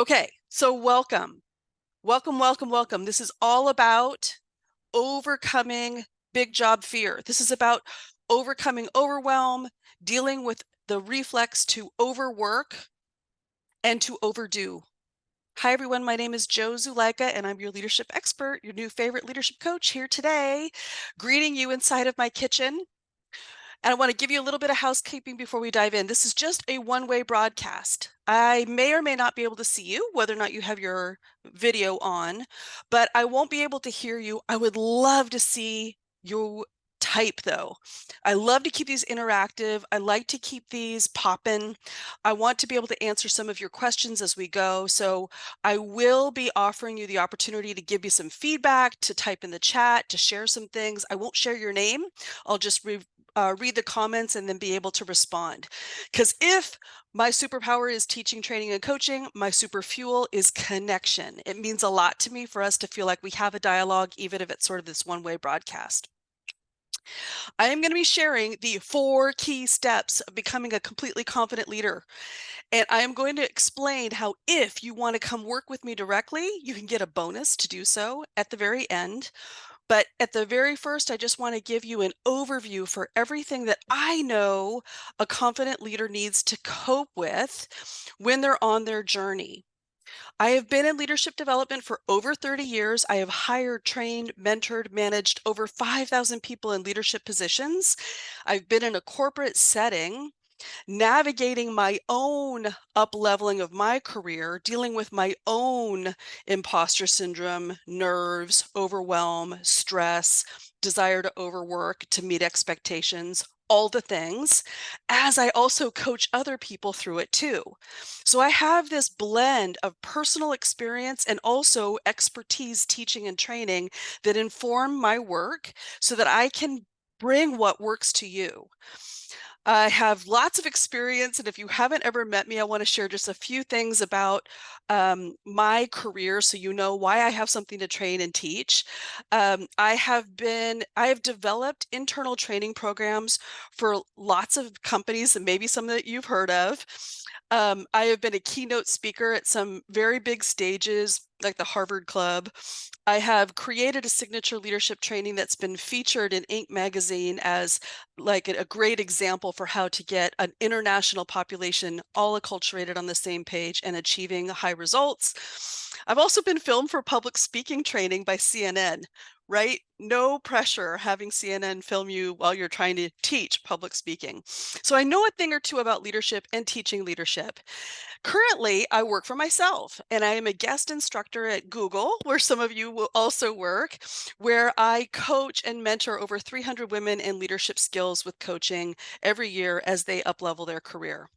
Okay, so welcome. Welcome, welcome, welcome. This is all about overcoming big job fear. This is about overcoming overwhelm, dealing with the reflex to overwork and to overdo. Hi, everyone. My name is Jo Zuleika, and I'm your leadership expert, your new favorite leadership coach here today, greeting you inside of my kitchen. And I want to give you a little bit of housekeeping before we dive in. This is just a one-way broadcast. I may or may not be able to see you, whether or not you have your video on, but I won't be able to hear you. I would love to see you type though. I love to keep these interactive. I like to keep these popping. I want to be able to answer some of your questions as we go. So I will be offering you the opportunity to give me some feedback, to type in the chat, to share some things. I won't share your name. I'll just read the comments and then be able to respond. Because if my superpower is teaching, training, and coaching, my super fuel is connection. It means a lot to me for us to feel like we have a dialogue, even if it's sort of this one-way broadcast. I am going to be sharing the 4 key steps of becoming a completely confident leader. And I am going to explain how if you want to come work with me directly, you can get a bonus to do so at the very end. But at the very first, I just want to give you an overview for everything that I know a confident leader needs to cope with when they're on their journey. I have been in leadership development for over 30 years. I have hired, trained, mentored, managed over 5,000 people in leadership positions. I've been in a corporate setting navigating my own up-leveling of my career, dealing with my own imposter syndrome, nerves, overwhelm, stress, desire to overwork, to meet expectations, all the things, as I also coach other people through it too. So I have this blend of personal experience and also expertise teaching and training that inform my work so that I can bring what works to you. I have lots of experience, and if you haven't ever met me, I want to share just a few things about my career so you know why I have something to train and teach. I have developed internal training programs for lots of companies and maybe some that you've heard of. I have been a keynote speaker at some very big stages, like the Harvard Club. I have created a signature leadership training that's been featured in Inc. magazine as like a great example for how to get an international population all acculturated on the same page and achieving high results. I've also been filmed for public speaking training by CNN, right? No pressure having CNN film you while you're trying to teach public speaking. So I know a thing or two about leadership and teaching leadership. Currently, I work for myself and I am a guest instructor at Google, where some of you will also work, where I coach and mentor over 300 women in leadership skills with coaching every year as they uplevel their career.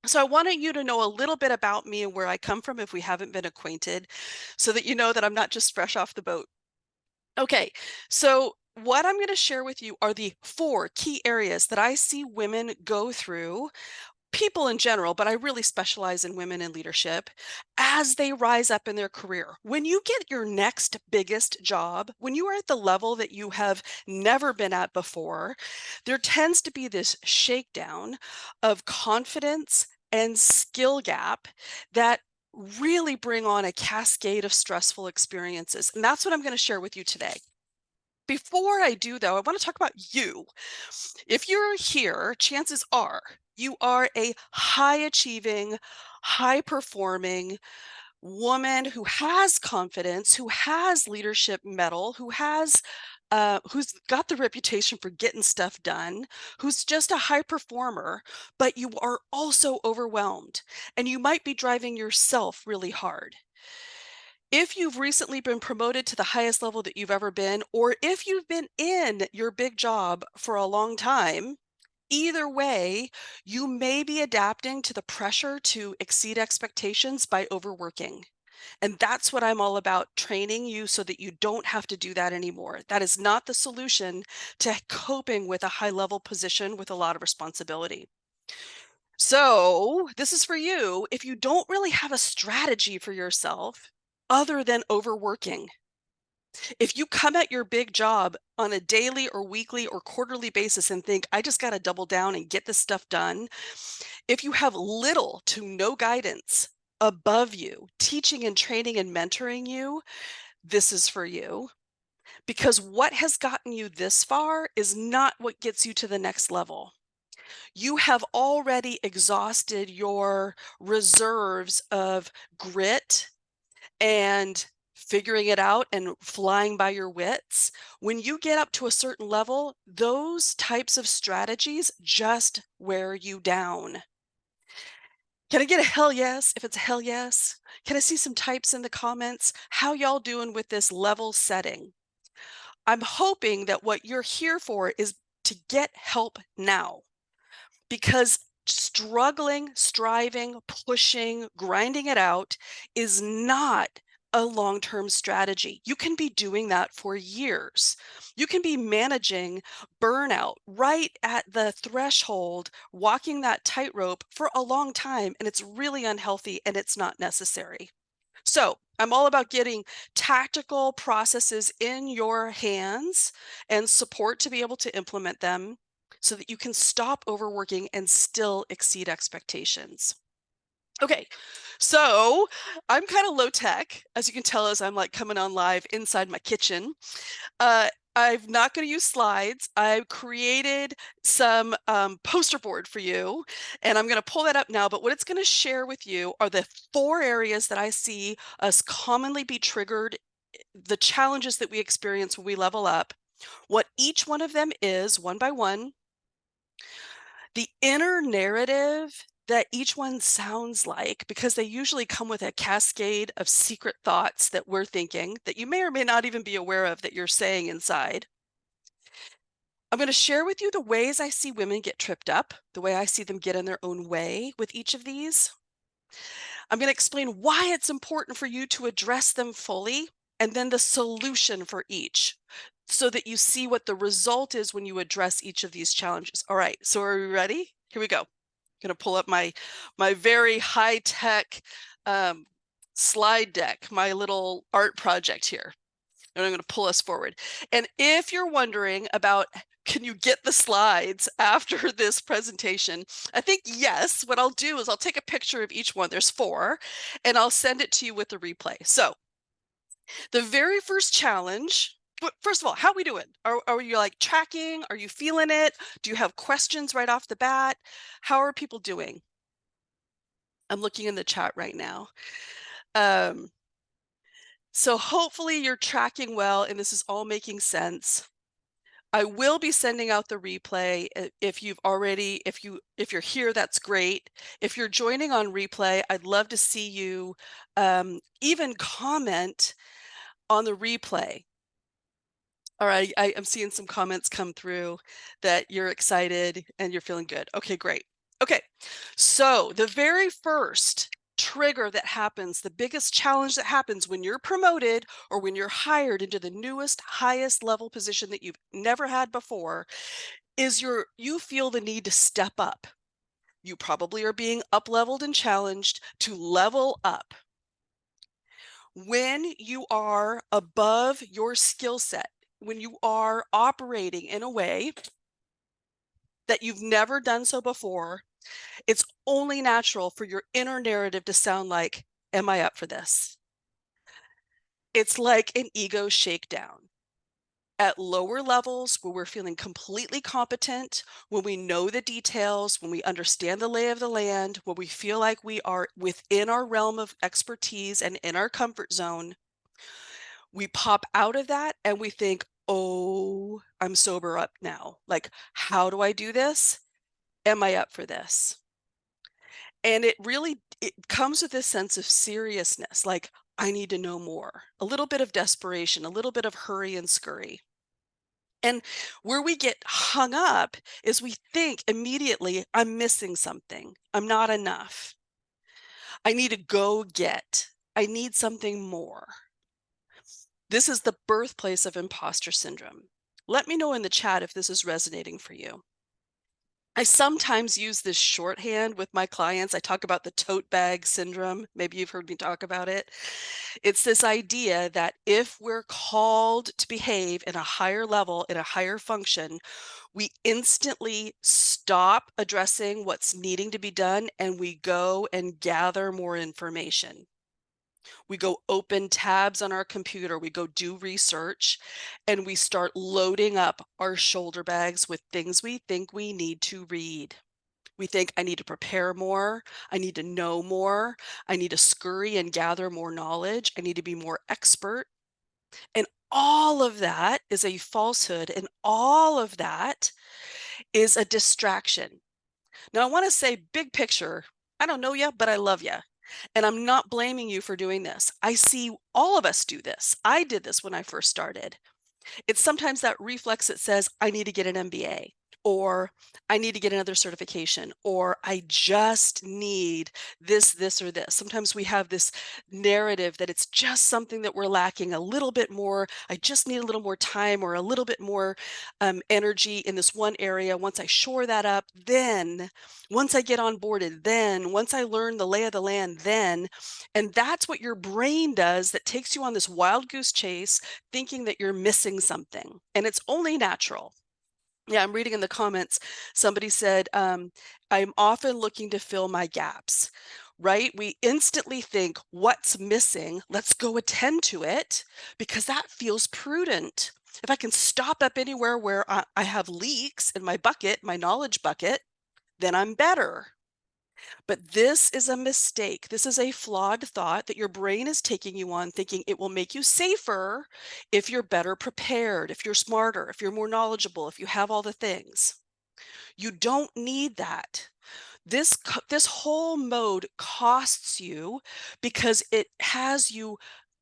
So I wanted you to know a little bit about me and where I come from if we haven't been acquainted, so that you know that I'm not just fresh off the boat. Okay, so what I'm going to share with you are the 4 key areas that I see women go through, people in general, but I really specialize in women in leadership as they rise up in their career. When you get your next biggest job, when you are at the level that you have never been at before, there tends to be this shakedown of confidence and skill gap that really bring on a cascade of stressful experiences. And that's what I'm going to share with you today. Before I do, though, I want to talk about you. If you're here, chances are you are a high achieving, high performing woman who has confidence, who has leadership mettle, who's got the reputation for getting stuff done, who's just a high performer, but you are also overwhelmed and you might be driving yourself really hard. If you've recently been promoted to the highest level that you've ever been, or if you've been in your big job for a long time, either way, you may be adapting to the pressure to exceed expectations by overworking. And that's what I'm all about, training you so that you don't have to do that anymore. That is not the solution to coping with a high level position with a lot of responsibility. So this is for you. If you don't really have a strategy for yourself other than overworking, if you come at your big job on a daily or weekly or quarterly basis and think, I just got to double down and get this stuff done, if you have little to no guidance above you, teaching and training and mentoring you, this is for you. Because what has gotten you this far is not what gets you to the next level. You have already exhausted your reserves of grit and figuring it out and flying by your wits. When you get up to a certain level, those types of strategies just wear you down. Can I get a hell yes if it's a hell yes? Can I see some types in the comments? How y'all doing with this level setting? I'm hoping that what you're here for is to get help now, because struggling, striving, pushing, grinding it out is not a long-term strategy. You can be doing that for years. You can be managing burnout right at the threshold, walking that tightrope for a long time, and it's really unhealthy and it's not necessary. So I'm all about getting tactical processes in your hands and support to be able to implement them so that you can stop overworking and still exceed expectations. Okay, so I'm kind of low tech, as you can tell, as I'm like coming on live inside my kitchen. I'm not going to use slides. I created some poster board for you, and I'm going to pull that up now. But what it's going to share with you are the 4 areas that I see us commonly be triggered, the challenges that we experience when we level up, what each one of them is one by one, the inner narrative that each one sounds like, because they usually come with a cascade of secret thoughts that we're thinking that you may or may not even be aware of that you're saying inside. I'm going to share with you the ways I see women get tripped up, the way I see them get in their own way with each of these. I'm going to explain why it's important for you to address them fully, and then the solution for each, so that you see what the result is when you address each of these challenges. All right, so are we ready? Here we go. I'm going to pull up my very high-tech slide deck, my little art project here. And I'm going to pull us forward. And if you're wondering about, can you get the slides after this presentation? I think yes. What I'll do is I'll take a picture of each one. There's 4, and I'll send it to you with the replay. So the very first challenge, first of all, how are we doing? Are you like tracking? Are you feeling it? Do you have questions right off the bat? How are people doing? I'm looking in the chat right now. So hopefully you're tracking well and this is all making sense. I will be sending out the replay. If you're here, that's great. If you're joining on replay, I'd love to see you even comment on the replay. All right, I'm seeing some comments come through that you're excited and you're feeling good. Okay, great. Okay, so the very first trigger that happens, the biggest challenge that happens when you're promoted or when you're hired into the newest, highest level position that you've never had before, is you feel the need to step up. You probably are being up-leveled and challenged to level up. When you are above your skill set, when you are operating in a way that you've never done so before, it's only natural for your inner narrative to sound like, am I up for this? It's like an ego shakedown. At lower levels where we're feeling completely competent, when we know the details, when we understand the lay of the land, when we feel like we are within our realm of expertise and in our comfort zone, we pop out of that and we think, oh, I'm sober up now. Like, how do I do this? Am I up for this? And it comes with this sense of seriousness, like, I need to know more, a little bit of desperation, a little bit of hurry and scurry. And where we get hung up is we think immediately, I'm missing something. I'm not enough. I need to go get. I need something more. This is the birthplace of imposter syndrome. Let me know in the chat if this is resonating for you. I sometimes use this shorthand with my clients. I talk about the tote bag syndrome. Maybe you've heard me talk about it. It's this idea that if we're called to behave in a higher level, in a higher function, we instantly stop addressing what's needing to be done and we go and gather more information. We go open tabs on our computer, we go do research, and we start loading up our shoulder bags with things we think we need to read. We think, I need to prepare more, I need to know more, I need to scurry and gather more knowledge, I need to be more expert. And all of that is a falsehood, and all of that is a distraction. Now, I want to say, big picture, I don't know you, but I love you. And I'm not blaming you for doing this. I see all of us do this. I did this when I first started. It's sometimes that reflex that says, I need to get an MBA, or I need to get another certification, or I just need this, or this. Sometimes we have this narrative that it's just something that we're lacking a little bit more. I just need a little more time or a little bit more energy in this one area. Once I shore that up, then once I get onboarded, then once I learn the lay of the land, then, and that's what your brain does that takes you on this wild goose chase thinking that you're missing something, and it's only natural. Yeah, I'm reading in the comments, somebody said, I'm often looking to fill my gaps, right? We instantly think, what's missing? Let's go attend to it because that feels prudent. If I can stop up anywhere where I have leaks in my bucket, my knowledge bucket, then I'm better. But this is a mistake. This is a flawed thought that your brain is taking you on, thinking it will make you safer if you're better prepared, if you're smarter, if you're more knowledgeable, if you have all the things. You don't need that. This whole mode costs you because it has you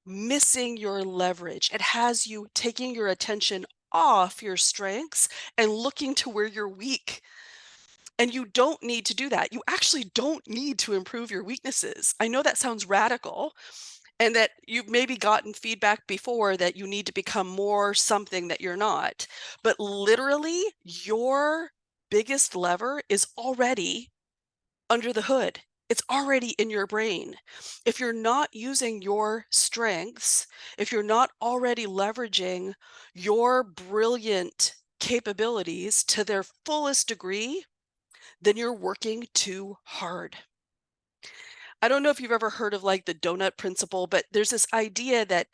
missing your leverage. It has you taking your attention off your strengths and looking to where you're weak. And you don't need to do that. You actually don't need to improve your weaknesses. I know that sounds radical and that you've maybe gotten feedback before that you need to become more something that you're not. But literally, your biggest lever is already under the hood. It's already in your brain. If you're not using your strengths, if you're not already leveraging your brilliant capabilities to their fullest degree, then you're working too hard. I don't know if you've ever heard of like the donut principle, but there's this idea that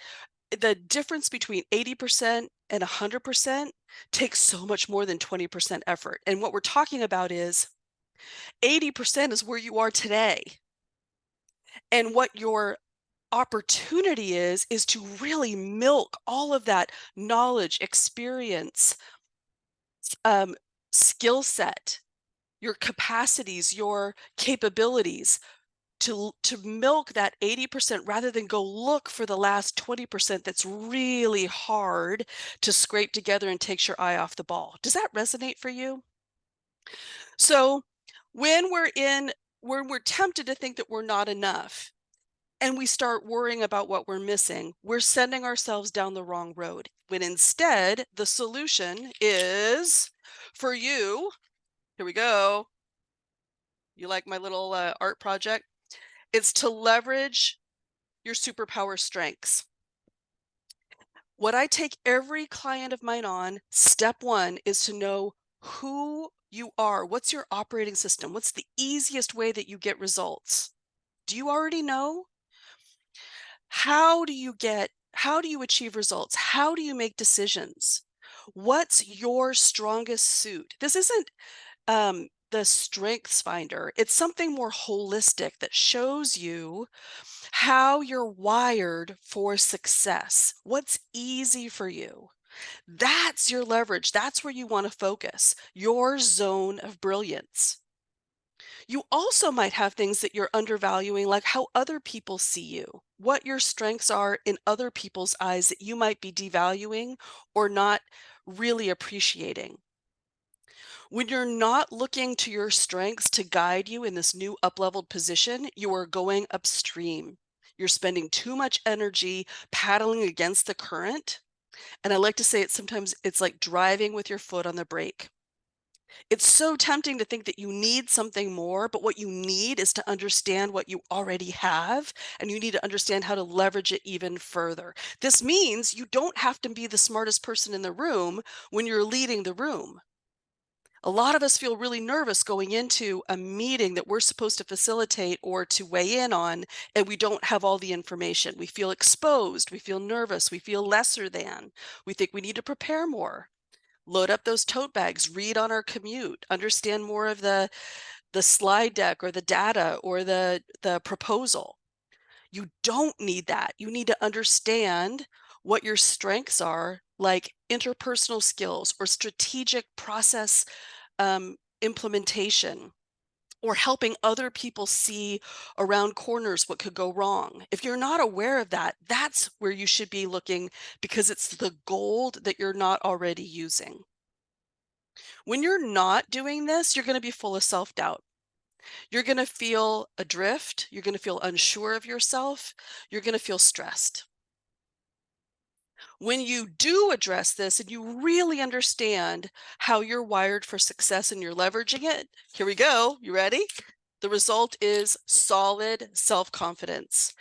the difference between 80% and 100% takes so much more than 20% effort. And what we're talking about is 80% is where you are today. And what your opportunity is to really milk all of that knowledge, experience, um, skill set, your capacities, your capabilities, to milk that 80% rather than go look for the last 20% that's really hard to scrape together and takes your eye off the ball. Does that resonate for you? So when we're tempted to think that we're not enough and we start worrying about what we're missing, we're sending ourselves down the wrong road. When instead the solution is for you, here we go. You like my little art project? It's to leverage your superpower strengths. What I take every client of mine on, step one is to know who you are. What's your operating system? What's the easiest way that you get results? Do you already know? How do you achieve results? How do you make decisions? What's your strongest suit? This isn't the strengths finder. It's something more holistic that shows you how you're wired for success. What's easy for you? That's your leverage. That's where you want to focus, your zone of brilliance. You also might have things that you're undervaluing, like how other people see you, what your strengths are in other people's eyes that you might be devaluing or not really appreciating. When you're not looking to your strengths to guide you in this new up-leveled position, you are going upstream. You're spending too much energy paddling against the current. And I like to say it sometimes it's like driving with your foot on the brake. It's so tempting to think that you need something more, but what you need is to understand what you already have, and you need to understand how to leverage it even further. This means you don't have to be the smartest person in the room when you're leading the room. A lot of us feel really nervous going into a meeting that we're supposed to facilitate or to weigh in on, and we don't have all the information. We feel exposed, we feel nervous, we feel lesser than. We think we need to prepare more. Load up those tote bags, read on our commute, understand more of the slide deck or the data or the proposal. You don't need that. You need to understand what your strengths are, like interpersonal skills or strategic process implementation, or helping other people see around corners what could go wrong. If you're not aware of that, that's where you should be looking, because it's the gold that you're not already using. When you're not doing this, you're going to be full of self-doubt. You're going to feel adrift. You're going to feel unsure of yourself. You're going to feel stressed. When you do address this and you really understand how you're wired for success and you're leveraging it, here we go. You ready? The result is solid self-confidence.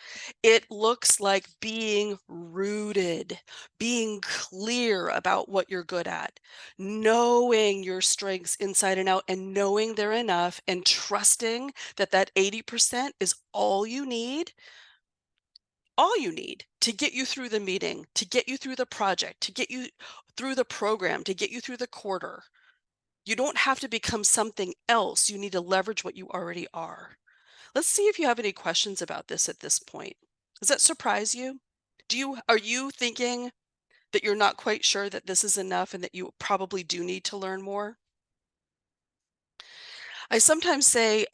It looks like being rooted, being clear about what you're good at, knowing your strengths inside and out, and knowing they're enough, and trusting that that 80% is all you need to get you through the meeting, to get you through the project, to get you through the program, to get you through the quarter. You don't have to become something else. You need to leverage what you already are. Let's see if you have any questions about this at this point. Does that surprise you? Are you thinking that you're not quite sure that this is enough and that you probably do need to learn more? I sometimes say,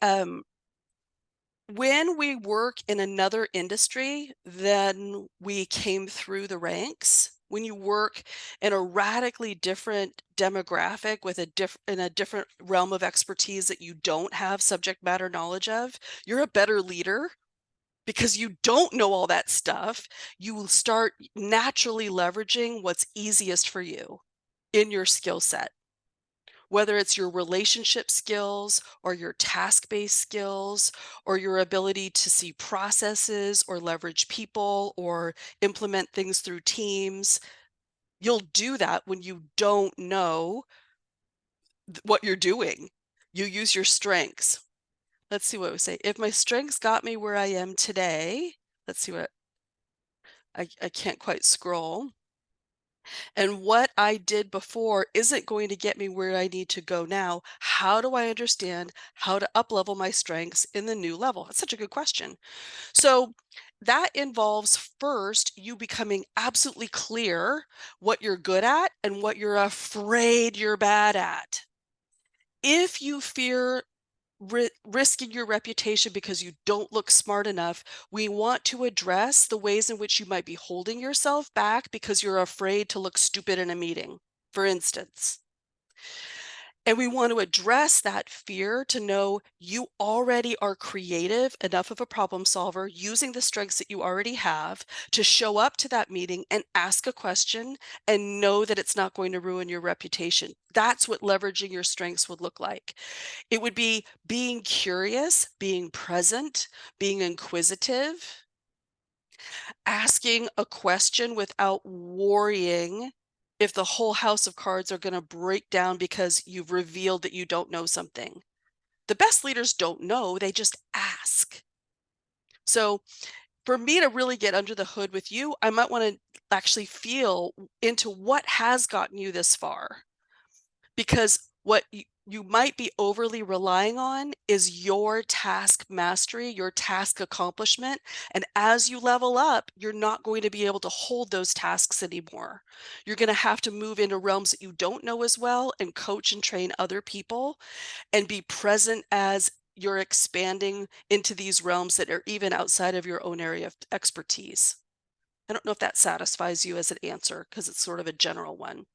when we work in another industry than we came through the ranks, when you work in a radically different demographic with in a different realm of expertise that you don't have subject matter knowledge of, you're a better leader because you don't know all that stuff. You will start naturally leveraging what's easiest for you in your skill set, whether it's your relationship skills or your task-based skills or your ability to see processes or leverage people or implement things through teams. You'll do that when you don't know what you're doing. You use your strengths. Let's see what we say. If my strengths got me where I am today, let's see what I can't quite scroll. And what I did before isn't going to get me where I need to go now. How do I understand how to up-level my strengths in the new level? That's such a good question. So that involves first you becoming absolutely clear what you're good at and what you're afraid you're bad at. If you fear risking your reputation because you don't look smart enough, we want to address the ways in which you might be holding yourself back because you're afraid to look stupid in a meeting, for instance. And we want to address that fear to know you already are creative enough of a problem solver using the strengths that you already have to show up to that meeting and ask a question and know that it's not going to ruin your reputation. That's what leveraging your strengths would look like. It would be being curious, being present, being inquisitive, asking a question without worrying if the whole house of cards are going to break down because you've revealed that you don't know something. The best leaders don't know, they just ask. So for me to really get under the hood with you, I might want to actually feel into what has gotten you this far. Because what you might be overly relying on is your task mastery, your task accomplishment. And as you level up, you're not going to be able to hold those tasks anymore. You're going to have to move into realms that you don't know as well and coach and train other people and be present as you're expanding into these realms that are even outside of your own area of expertise. I don't know if that satisfies you as an answer because it's sort of a general one.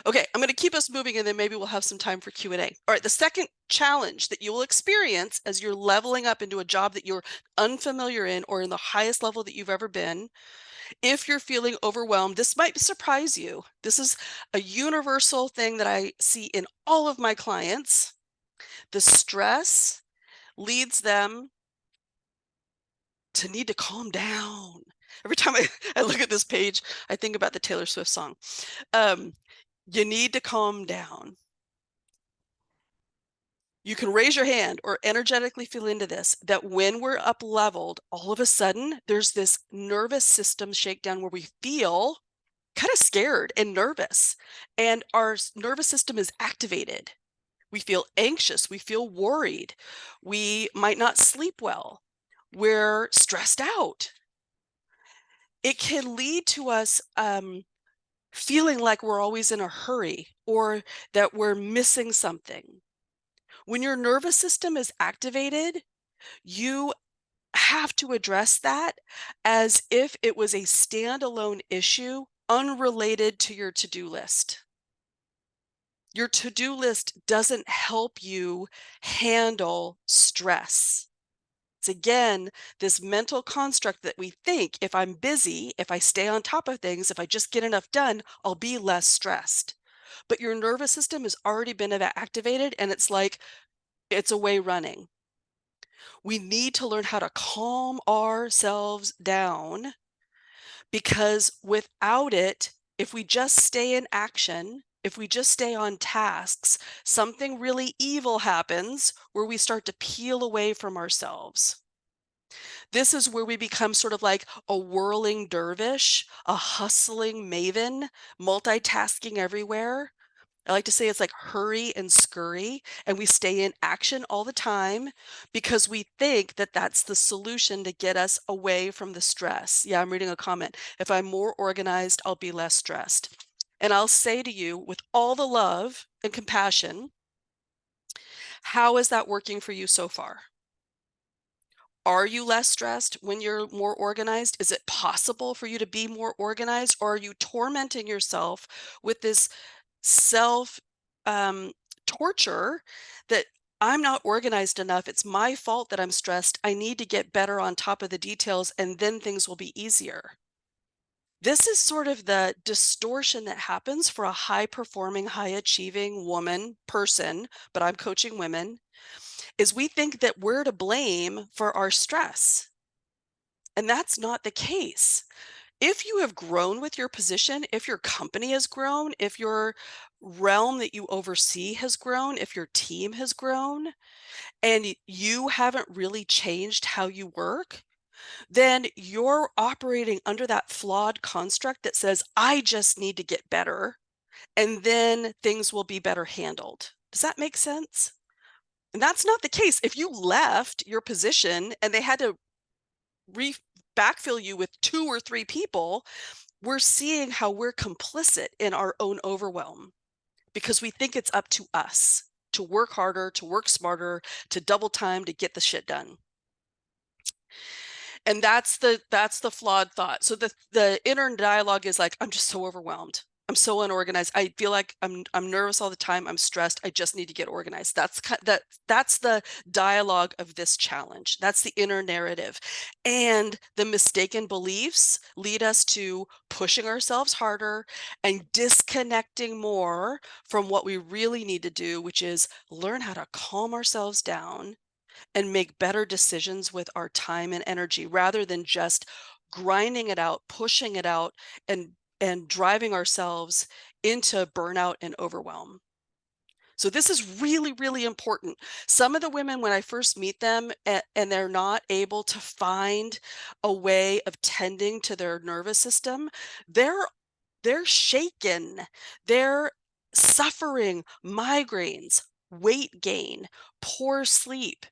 Okay, I'm going to keep us moving and then maybe we'll have some time for Q&A. All right, the second challenge that you will experience as you're leveling up into a job that you're unfamiliar in or in the highest level that you've ever been If you're feeling overwhelmed, this might surprise you. This is a universal thing that I see in all of my clients. The stress leads them to need to calm down. Every time I look at this page, I think about the Taylor Swift song. Um, you need to calm down. You can raise your hand or energetically feel into this, that when we're up leveled, all of a sudden there's this nervous system shakedown where we feel kind of scared and nervous, and our nervous system is activated. We feel anxious, we feel worried, we might not sleep well, we're stressed out. It can lead to us feeling like we're always in a hurry or that we're missing something. When your nervous system is activated, you have to address that as if it was a standalone issue unrelated to your to-do list. Your to-do list doesn't help you handle stress. It's again this mental construct that we think if I'm busy, if I stay on top of things, if I just get enough done, I'll be less stressed. But your nervous system has already been activated and it's like it's away running. We need to learn how to calm ourselves down, because without it, if we just stay in action, if we just stay on tasks, something really evil happens where we start to peel away from ourselves. This is where we become sort of like a whirling dervish, a hustling maven, multitasking everywhere. I like to say it's like hurry and scurry, and we stay in action all the time because we think that that's the solution to get us away from the stress. Yeah, I'm reading a comment. If I'm more organized, I'll be less stressed. And I'll say to you with all the love and compassion, how is that working for you so far? Are you less stressed when you're more organized? Is it possible for you to be more organized, or are you tormenting yourself with this self um, torture that I'm not organized enough? It's my fault that I'm stressed. I need to get better on top of the details, and then things will be easier. This is sort of the distortion that happens for a high performing, high achieving woman person, but I'm coaching women, is we think that we're to blame for our stress. And that's not the case. If you have grown with your position, if your company has grown, if your realm that you oversee has grown, if your team has grown, and you haven't really changed how you work, then you're operating under that flawed construct that says, I just need to get better, and then things will be better handled. Does that make sense? And that's not the case. If you left your position and they had to backfill you with 2 or 3 people, we're seeing how we're complicit in our own overwhelm because we think it's up to us to work harder, to work smarter, to double time to get the shit done. And that's the flawed thought. So the inner dialogue is like, I'm just so overwhelmed. I'm so unorganized. I feel like I'm nervous all the time. I'm stressed. I just need to get organized. That's the dialogue of this challenge. That's the inner narrative. And the mistaken beliefs lead us to pushing ourselves harder and disconnecting more from what we really need to do, which is learn how to calm ourselves down and make better decisions with our time and energy rather than just grinding it out, pushing it out, and driving ourselves into burnout and overwhelm. So this is really, really important. Some of the women, when I first meet them and they're not able to find a way of tending to their nervous system, they're shaken. They're suffering migraines, weight gain, poor sleep,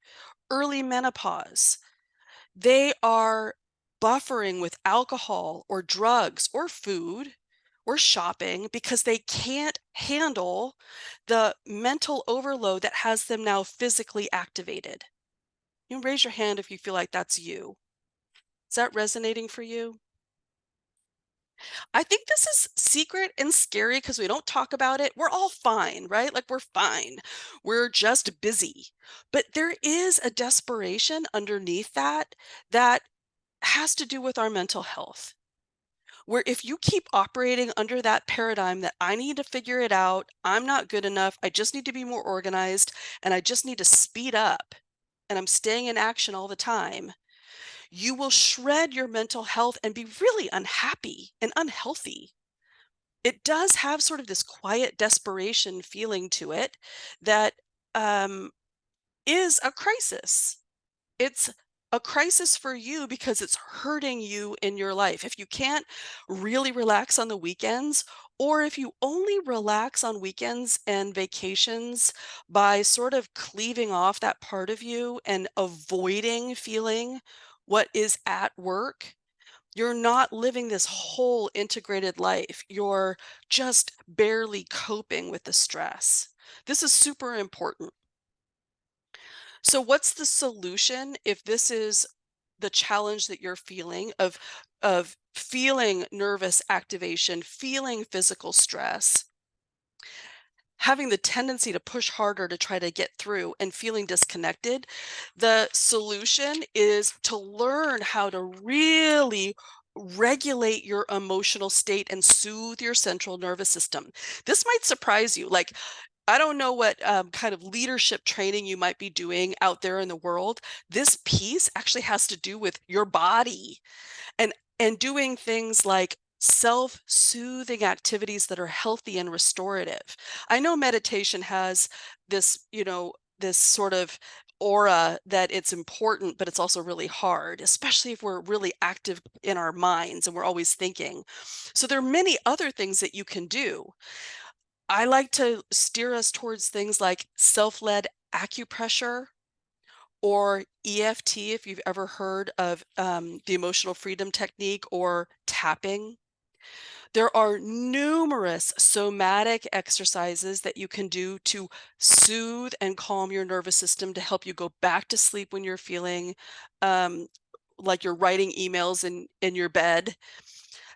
early menopause. They are buffering with alcohol or drugs or food or shopping because they can't handle the mental overload that has them now physically activated. You can raise your hand if you feel like that's you. Is that resonating for you? I think this is secret and scary because we don't talk about it. We're all fine, right? Like we're fine. We're just busy. But there is a desperation underneath that that has to do with our mental health. where if you keep operating under that paradigm that I need to figure it out, I'm not good enough, I just need to be more organized, and I just need to speed up, and I'm staying in action all the time, you will shred your mental health and be really unhappy and unhealthy. It does have sort of this quiet desperation feeling to it that um, is a crisis. It's a crisis for you because it's hurting you in your life. If you can't really relax on the weekends, or if you only relax on weekends and vacations by sort of cleaving off that part of you and avoiding feeling what is at work, you're not living this whole integrated life. You're just barely coping with the stress. This is super important. So what's the solution if this is the challenge that you're feeling of feeling nervous activation, feeling physical stress, having the tendency to push harder to try to get through and feeling disconnected? The solution is to learn how to really regulate your emotional state and soothe your central nervous system. This might surprise you. Like, I don't know what kind of leadership training you might be doing out there in the world. This piece actually has to do with your body and doing things like self-soothing activities that are healthy and restorative. I know meditation has this, this sort of aura that it's important, but it's also really hard, especially if we're really active in our minds and we're always thinking. So there are many other things that you can do. I like to steer us towards things like self-led acupressure or EFT, if you've ever heard of the emotional freedom technique, or tapping. There are numerous somatic exercises that you can do to soothe and calm your nervous system to help you go back to sleep when you're feeling um, like you're writing emails in your bed,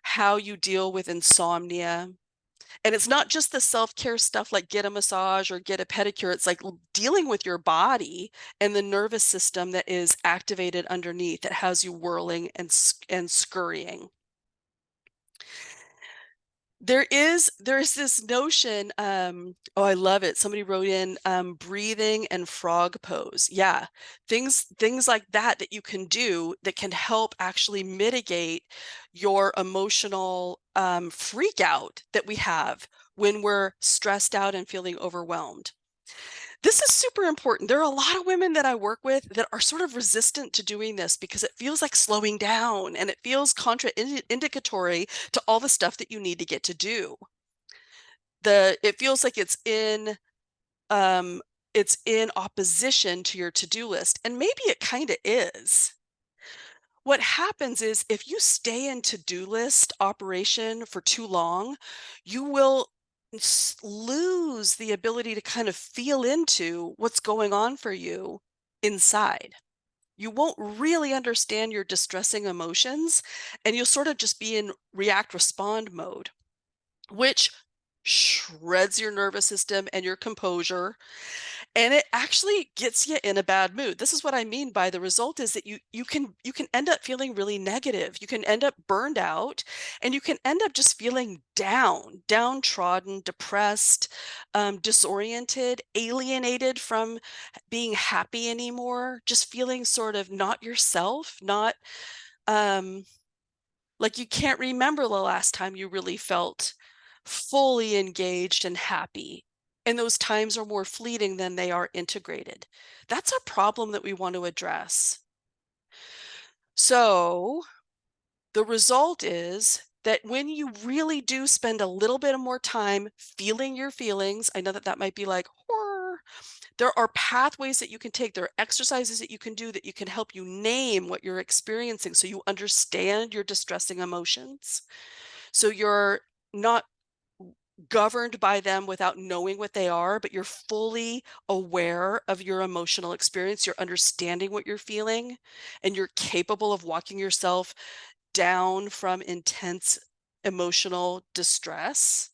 how you deal with insomnia. And it's not just the self-care stuff like get a massage or get a pedicure. It's like dealing with your body and the nervous system that is activated underneath that has you whirling and scurrying. There's this notion, oh, I love it. Somebody wrote in breathing and frog pose. Yeah, things like that that you can do that can help actually mitigate your emotional freak out that we have when we're stressed out and feeling overwhelmed. This is super important. There are a lot of women that I work with that are sort of resistant to doing this because it feels like slowing down and it feels contraindicatory to all the stuff that you need to get to do. It feels like um it's in opposition to your to-do list, and maybe it kind of is. What happens is if you stay in to-do list operation for too long, you will lose the ability to kind of feel into what's going on for you inside. You won't really understand your distressing emotions, and you'll sort of just be in react respond mode, which shreds your nervous system and your composure, and it actually gets you in a bad mood. This is what I mean by the result is that you can end up feeling really negative. You can end up burned out, and you can end up just feeling downtrodden, depressed, disoriented, alienated from being happy anymore, just feeling sort of not yourself, not um like you can't remember the last time you really felt fully engaged and happy. And those times are more fleeting than they are integrated. That's a problem that we want to address. So the result is that when you really do spend a little bit of more time feeling your feelings, I know that that might be like horror. There are pathways that you can take. There are exercises that you can do that you can help you name what you're experiencing so you understand your distressing emotions. So you're not governed by them without knowing what they are, but you're fully aware of your emotional experience. You're understanding what you're feeling, and you're capable of walking yourself down from intense emotional distress.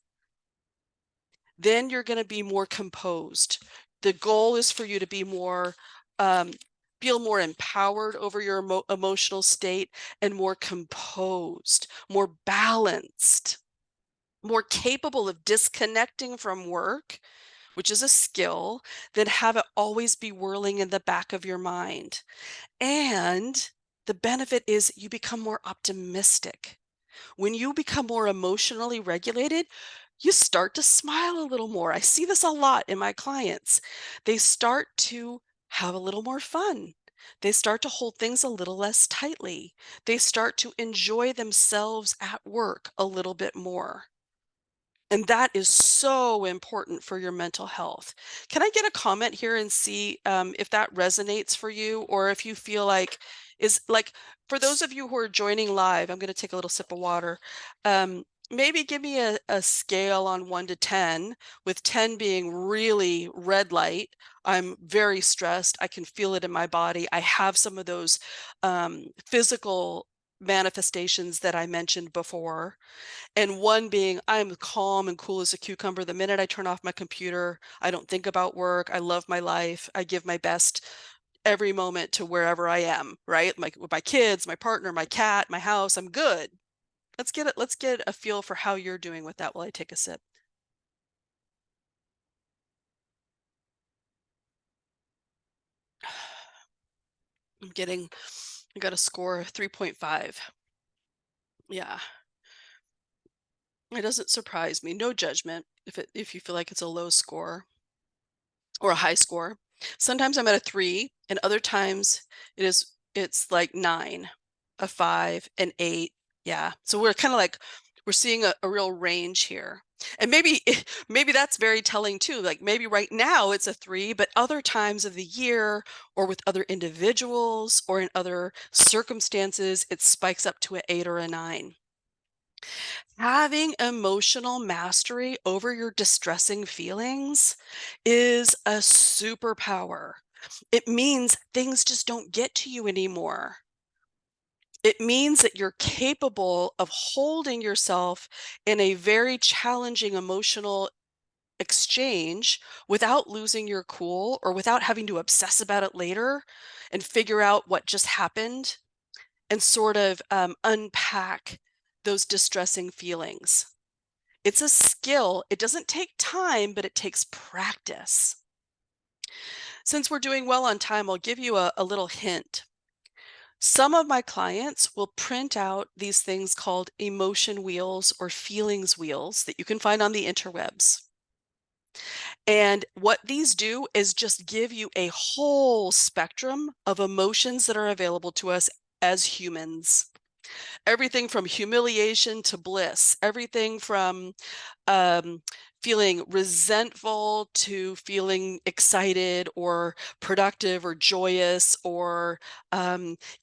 Then you're going to be more composed. The goal is for you to be more feel more empowered over your emotional state, and more composed, more balanced, more capable of disconnecting from work, which is a skill, than have it always be whirling in the back of your mind. And the benefit is you become more optimistic. When you become more emotionally regulated, you start to smile a little more. I see this a lot in my clients. They start to have a little more fun. They start to hold things a little less tightly. They start to enjoy themselves at work a little bit more. And that is so important for your mental health. Can I get a comment here and see if that resonates for you, or if you feel like is like for those of you who are joining live, I'm going to take a little sip of water. Maybe give me a scale on 1 to 10, with 10 being really red light. I'm very stressed. I can feel it in my body. I have some of those physical manifestations that I mentioned before, and 1 being I'm calm and cool as a cucumber. The minute I turn off my computer, I don't think about work. I love my life. I give my best every moment to wherever I am, right? With my kids, my partner, my cat, my house. I'm good. Let's get a feel for how you're doing with that while I take a sip. I got a score 3.5. Yeah. It doesn't surprise me. No judgment if you feel like it's a low score or a high score. Sometimes I'm at a 3, and other times it's like 9, a 5, an 8. Yeah. So we're kind of like we're seeing a real range here. And maybe maybe that's very telling too. Like maybe right now it's a 3, but other times of the year or with other individuals or in other circumstances, it spikes up to an 8 or a 9. Having emotional mastery over your distressing feelings is a superpower. It means things just don't get to you anymore. It means that you're capable of holding yourself in a very challenging emotional exchange without losing your cool or without having to obsess about it later and figure out what just happened and sort of unpack those distressing feelings. It's a skill. It doesn't take time, but it takes practice. Since we're doing well on time, I'll give you a little hint. Some of my clients will print out these things called emotion wheels or feelings wheels that you can find on the interwebs. And what these do is just give you a whole spectrum of emotions that are available to us as humans. Everything from humiliation to bliss, everything from um, feeling resentful to feeling excited or productive or joyous or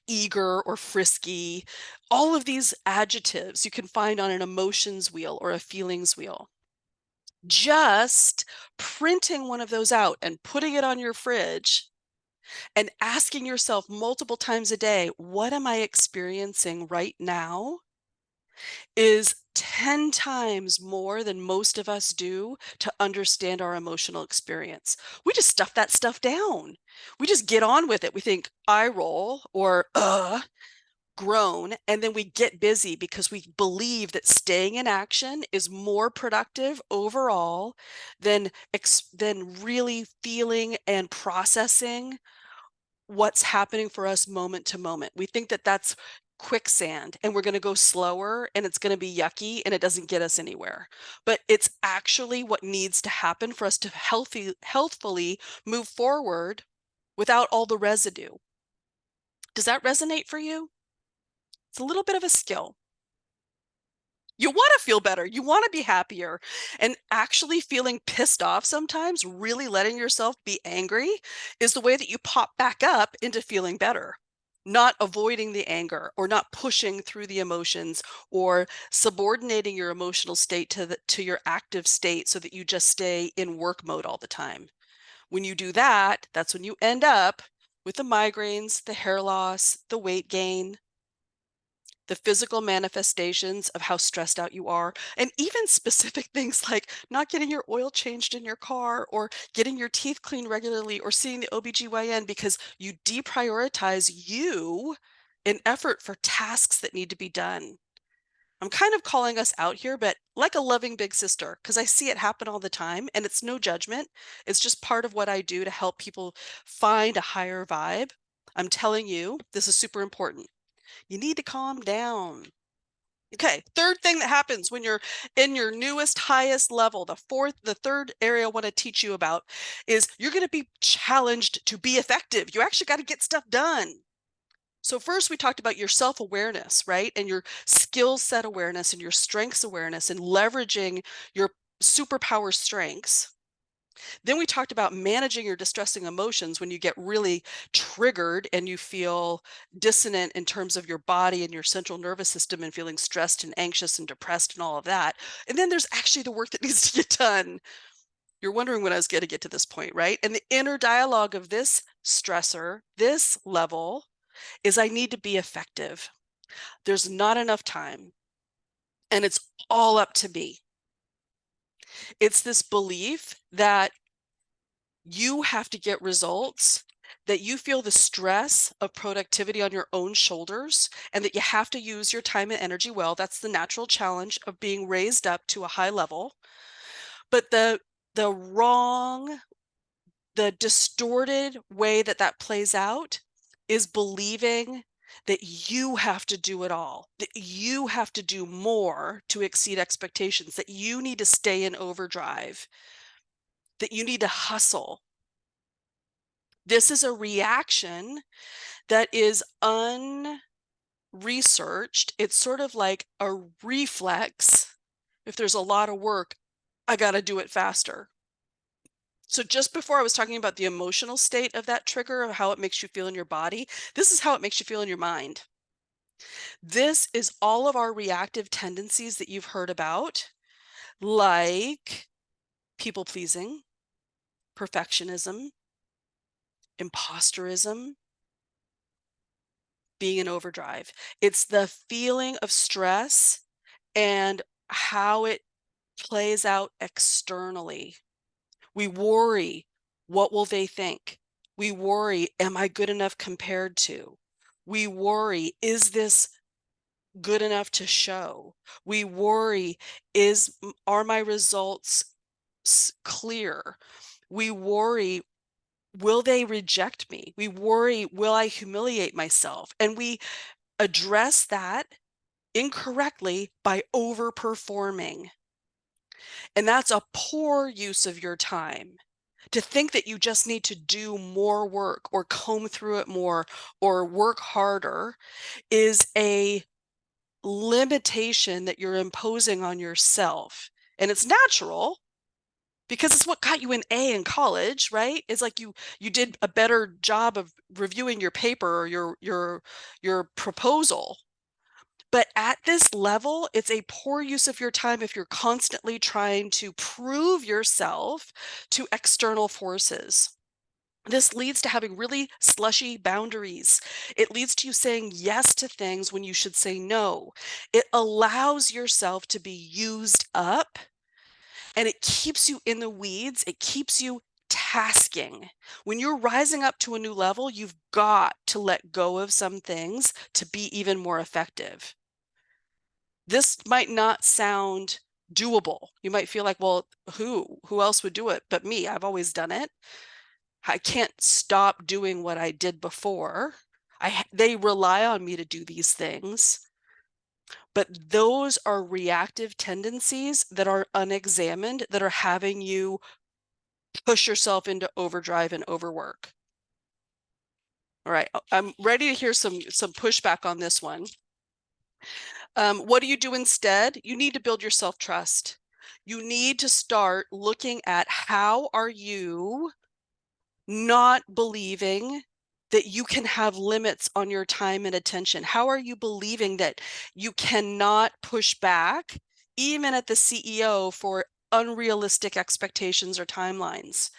eager or frisky. All of these adjectives you can find on an emotions wheel or a feelings wheel. Just printing one of those out and putting it on your fridge and asking yourself multiple times a day, what am I experiencing right now? Is 10 times more than most of us do to understand our emotional experience. We just stuff that stuff down. We just get on with it. We think eye roll or groan, and then we get busy because we believe that staying in action is more productive overall than really feeling and processing what's happening for us moment to moment. We think that that's quicksand and we're going to go slower and it's going to be yucky and it doesn't get us anywhere. But it's actually what needs to happen for us to healthfully move forward without all the residue. Does that resonate for you? It's a little bit of a skill. You want to feel better. You want to be happier. And actually feeling pissed off sometimes, really letting yourself be angry, is the way that you pop back up into feeling better. Not avoiding the anger or not pushing through the emotions or subordinating your emotional state to your active state so that you just stay in work mode all the time. When you do that, that's when you end up with the migraines, the hair loss, the weight gain, the physical manifestations of how stressed out you are, and even specific things like not getting your oil changed in your car or getting your teeth cleaned regularly or seeing the OBGYN because you deprioritize you in effort for tasks that need to be done. I'm kind of calling us out here, but like a loving big sister, because I see it happen all the time and it's no judgment. It's just part of what I do to help people find a higher vibe. I'm telling you, this is super important. You need to calm down. Okay, third thing that happens when you're in your newest, highest level, the third area I want to teach you about is you're going to be challenged to be effective. You actually got to get stuff done. So first we talked about your self-awareness, right? And your skill set awareness and your strengths awareness and leveraging your superpower strengths. Then we talked about managing your distressing emotions when you get really triggered and you feel dissonant in terms of your body and your central nervous system and feeling stressed and anxious and depressed and all of that. And then there's actually the work that needs to get done. You're wondering when I was going to get to this point, right? And the inner dialogue of this stressor, this level, is I need to be effective. There's not enough time, and it's all up to me. It's this belief that you have to get results, that you feel the stress of productivity on your own shoulders, and that you have to use your time and energy well. That's the natural challenge of being raised up to a high level. But the wrong, the distorted way that that plays out is believing that you have to do it all, that you have to do more to exceed expectations, that you need to stay in overdrive, that you need to hustle. This is a reaction that is unresearched. It's sort of like a reflex. If there's a lot of work, I got to do it faster. So just before I was talking about the emotional state of that trigger, of how it makes you feel in your body, this is how it makes you feel in your mind. This is all of our reactive tendencies that you've heard about, like people pleasing, perfectionism, imposterism, being in overdrive. It's the feeling of stress and how it plays out externally. We worry, what will they think? We worry, am I good enough compared to? We worry, is this good enough to show? We worry, are my results clear? We worry, will they reject me? We worry, will I humiliate myself? And we address that incorrectly by overperforming. And that's a poor use of your time. To think that you just need to do more work or comb through it more or work harder is a limitation that you're imposing on yourself. And it's natural because it's what got you an A in college, right? It's like you did a better job of reviewing your paper or your proposal. But at this level, it's a poor use of your time if you're constantly trying to prove yourself to external forces. This leads to having really slushy boundaries. It leads to you saying yes to things when you should say no. It allows yourself to be used up, and it keeps you in the weeds. It keeps you tasking. When you're rising up to a new level, you've got to let go of some things to be even more effective. This might not sound doable. You might feel like, well, who else would do it but me? I've always done it. I can't stop doing what I did before. They rely on me to do these things. But those are reactive tendencies that are unexamined, that are having you push yourself into overdrive and overwork. All right, I'm ready to hear some pushback on this one. What do you do instead? You need to build your self-trust. You need to start looking at how are you not believing that you can have limits on your time and attention? How are you believing that you cannot push back, even at the CEO, for unrealistic expectations or timelines?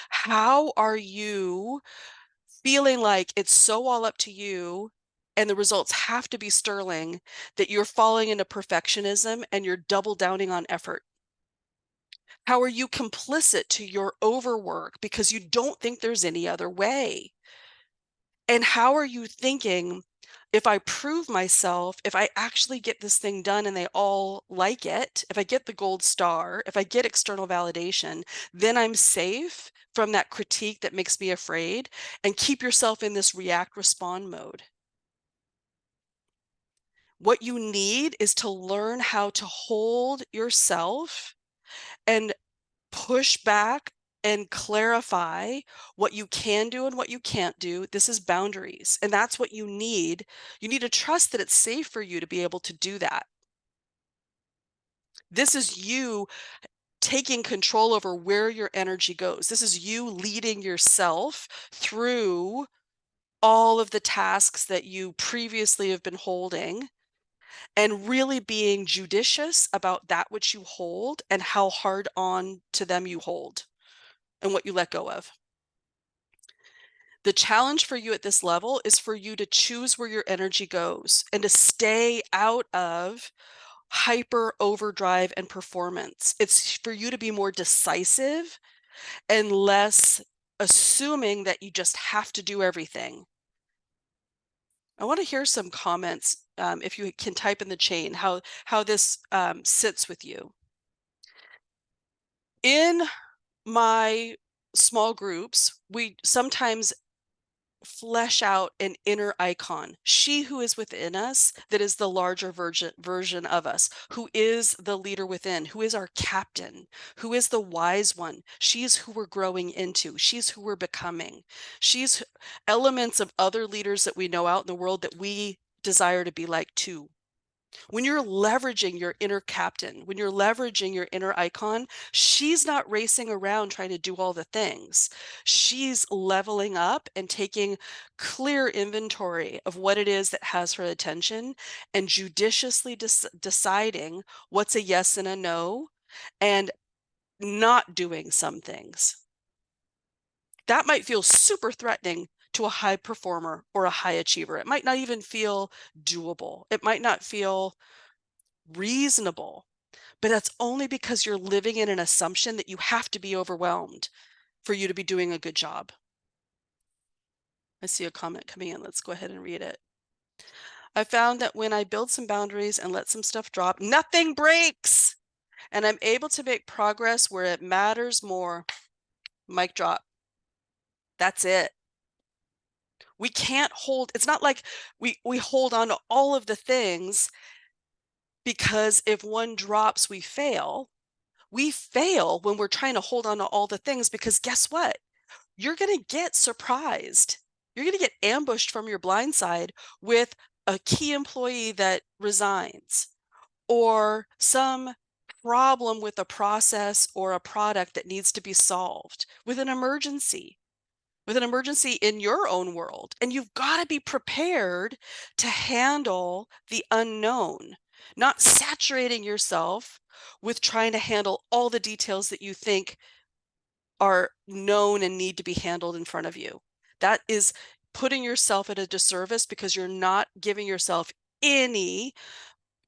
How are you feeling like it's so all up to you and the results have to be sterling, that you're falling into perfectionism and you're double downing on effort? How are you complicit to your overwork because you don't think there's any other way? And how are you thinking, if I prove myself, if I actually get this thing done and they all like it, if I get the gold star, if I get external validation, then I'm safe from that critique that makes me afraid, and keep yourself in this react respond mode. What you need is to learn how to hold yourself and push back and clarify what you can do and what you can't do. This is boundaries, and that's what you need. You need to trust that it's safe for you to be able to do that. This is you taking control over where your energy goes. This is you leading yourself through all of the tasks that you previously have been holding, and really being judicious about that which you hold and how hard on to them you hold and what you let go of. The challenge for you at this level is for you to choose where your energy goes and to stay out of hyper overdrive and performance. It's for you to be more decisive and less assuming that you just have to do everything. I want to hear some comments, if you can type in the chain, how this sits with you. In my small groups, we sometimes flesh out an inner icon, she who is within us, that is the larger version of us, who is the leader within, who is our captain, who is the wise one. She's who we're growing into. She's who we're becoming. She's elements of other leaders that we know out in the world that we desire to be like too. When you're leveraging your inner captain, when you're leveraging your inner icon, she's not racing around trying to do all the things. She's leveling up and taking clear inventory of what it is that has her attention, and judiciously deciding what's a yes and a no, and not doing some things. That might feel super threatening to a high performer or a high achiever. It might not even feel doable. It might not feel reasonable, but that's only because you're living in an assumption that you have to be overwhelmed for you to be doing a good job. I see a comment coming in. Let's go ahead and read it. I found that when I build some boundaries and let some stuff drop, nothing breaks, and I'm able to make progress where it matters more. Mic drop. That's it. We can't hold, it's not like we hold on to all of the things, because if one drops, we fail. We fail when we're trying to hold on to all the things, because guess what? You're going to get surprised. You're going to get ambushed from your blind side with a key employee that resigns, or some problem with a process or a product that needs to be solved, with an emergency in your own world. And you've got to be prepared to handle the unknown, not saturating yourself with trying to handle all the details that you think are known and need to be handled in front of you. That is putting yourself at a disservice, because you're not giving yourself any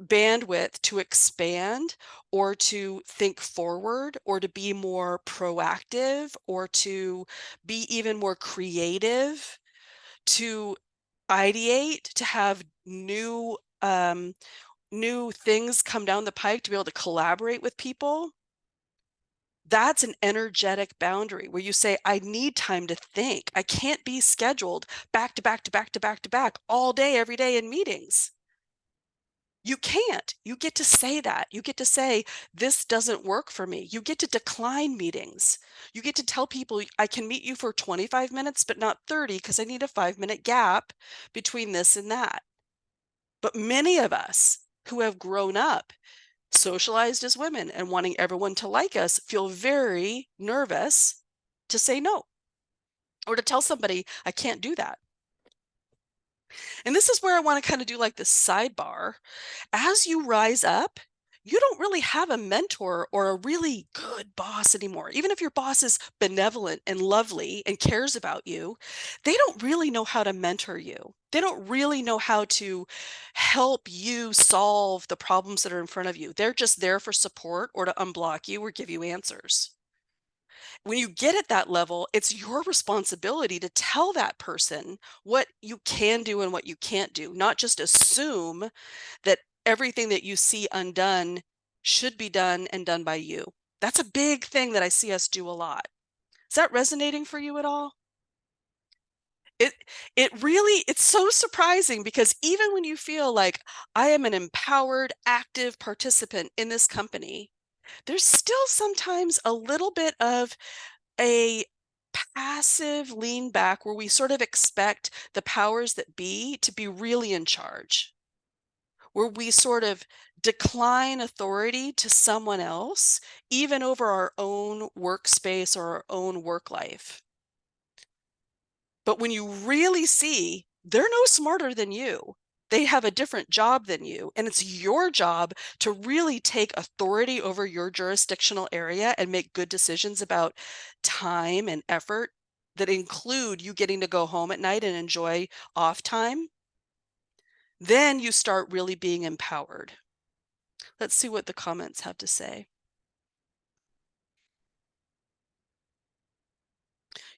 bandwidth to expand, or to think forward, or to be more proactive, or to be even more creative, to ideate, to have new things come down the pike, to be able to collaborate with people. That's an energetic boundary where you say, I need time to think. I can't be scheduled back to back to back to back to back all day, every day in meetings. You can't. You get to say that. You get to say, this doesn't work for me. You get to decline meetings. You get to tell people, I can meet you for 25 minutes, but not 30, because I need a 5-minute gap between this and that. But many of us who have grown up socialized as women and wanting everyone to like us feel very nervous to say no, or to tell somebody, I can't do that. And this is where I want to kind of do like this sidebar. As you rise up, you don't really have a mentor or a really good boss anymore. Even if your boss is benevolent and lovely and cares about you, they don't really know how to mentor you. They don't really know how to help you solve the problems that are in front of you. They're just there for support or to unblock you or give you answers. When you get at that level, it's your responsibility to tell that person what you can do and what you can't do, not just assume that everything that you see undone should be done and done by you. That's a big thing that I see us do a lot. Is that resonating for you at all? It it really it's so surprising because even when you feel like I am an empowered, active participant in this company, there's still sometimes a little bit of a passive lean back where we sort of expect the powers that be to be really in charge, where we sort of decline authority to someone else, even over our own workspace or our own work life. But when you really see they're no smarter than you, they have a different job than you, and it's your job to really take authority over your jurisdictional area and make good decisions about time and effort that include you getting to go home at night and enjoy off time, then you start really being empowered. Let's see what the comments have to say.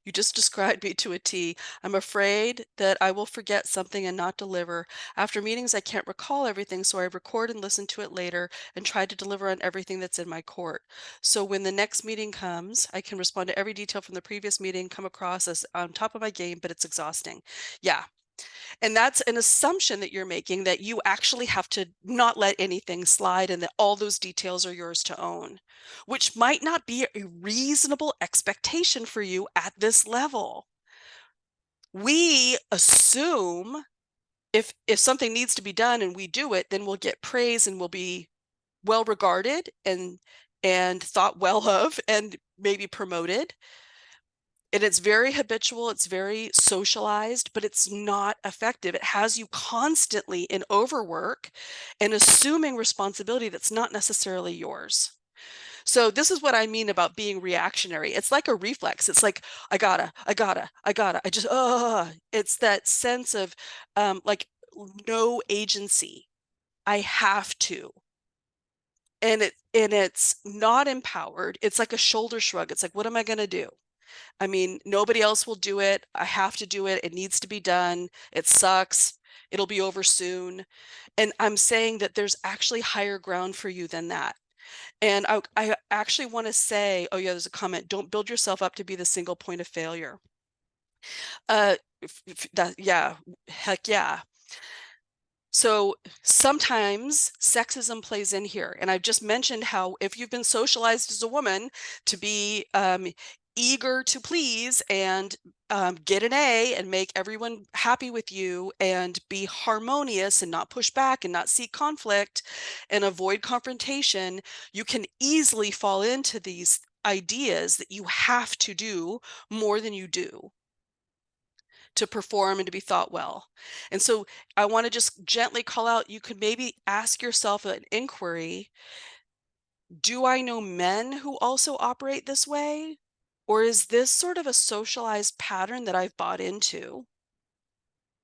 You just described me to a T. I'm afraid that I will forget something and not deliver. After meetings, I can't recall everything, so I record and listen to it later and try to deliver on everything that's in my court. So when the next meeting comes, I can respond to every detail from the previous meeting, come across as on top of my game, but it's exhausting. Yeah, and that's an assumption that you're making that you actually have to not let anything slide and that all those details are yours to own, which might not be a reasonable expectation for you at this level. We assume if something needs to be done and we do it, then we'll get praise and we'll be well regarded and thought well of and maybe promoted. And it's very habitual, it's very socialized, but it's not effective. It has you constantly in overwork and assuming responsibility that's not necessarily yours. So this is what I mean about being reactionary. It's like a reflex. It's like, I just, it's that sense of like no agency. I have to. And it's not empowered. It's like a shoulder shrug. It's like, what am I going to do? I mean, nobody else will do it. I have to do it. It needs to be done. It sucks. It'll be over soon. And I'm saying that there's actually higher ground for you than that. And I actually want to say, oh yeah, there's a comment. Don't build yourself up to be the single point of failure. Yeah, heck yeah. So sometimes sexism plays in here. And I've just mentioned how if you've been socialized as a woman to be eager to please and get an A and make everyone happy with you and be harmonious and not push back and not seek conflict and avoid confrontation, you can easily fall into these ideas that you have to do more than you do to perform and to be thought well. And so I want to just gently call out, you could maybe ask yourself an inquiry. Do I know men who also operate this way? Or is this sort of a socialized pattern that I've bought into?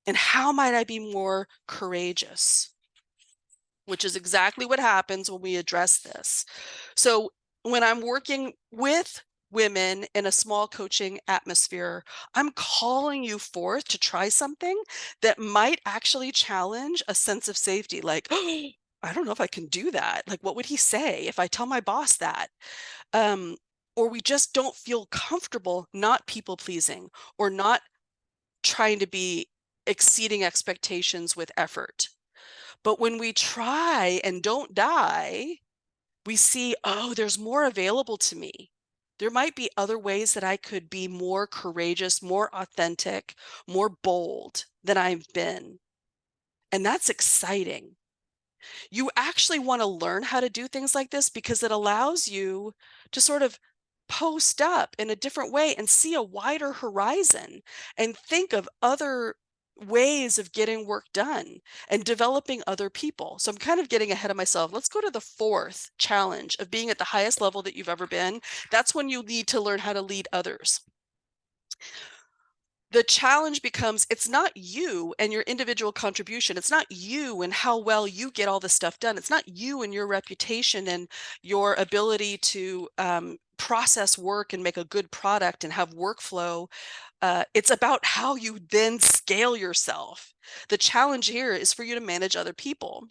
And how might I be more courageous? Which is exactly what happens when we address this. So when I'm working with women in a small coaching atmosphere, I'm calling you forth to try something that might actually challenge a sense of safety. Like, oh, I don't know if I can do that. Like, what would he say if I tell my boss that? Um, or we just don't feel comfortable not people pleasing or not trying to be exceeding expectations with effort. But when we try and don't die, we see, oh, there's more available to me. There might be other ways that I could be more courageous, more authentic, more bold than I've been. And that's exciting. You actually want to learn how to do things like this because it allows you to sort of post up in a different way and see a wider horizon and think of other ways of getting work done and developing other people. So I'm kind of getting ahead of myself. Let's go to the fourth challenge of being at the highest level that you've ever been. That's when you need to learn how to lead others. The challenge becomes it's not you and your individual contribution. It's not you and how well you get all this stuff done. It's not you and your reputation and your ability to process work and make a good product and have workflow. It's about how you then scale yourself. The challenge here is for you to manage other people.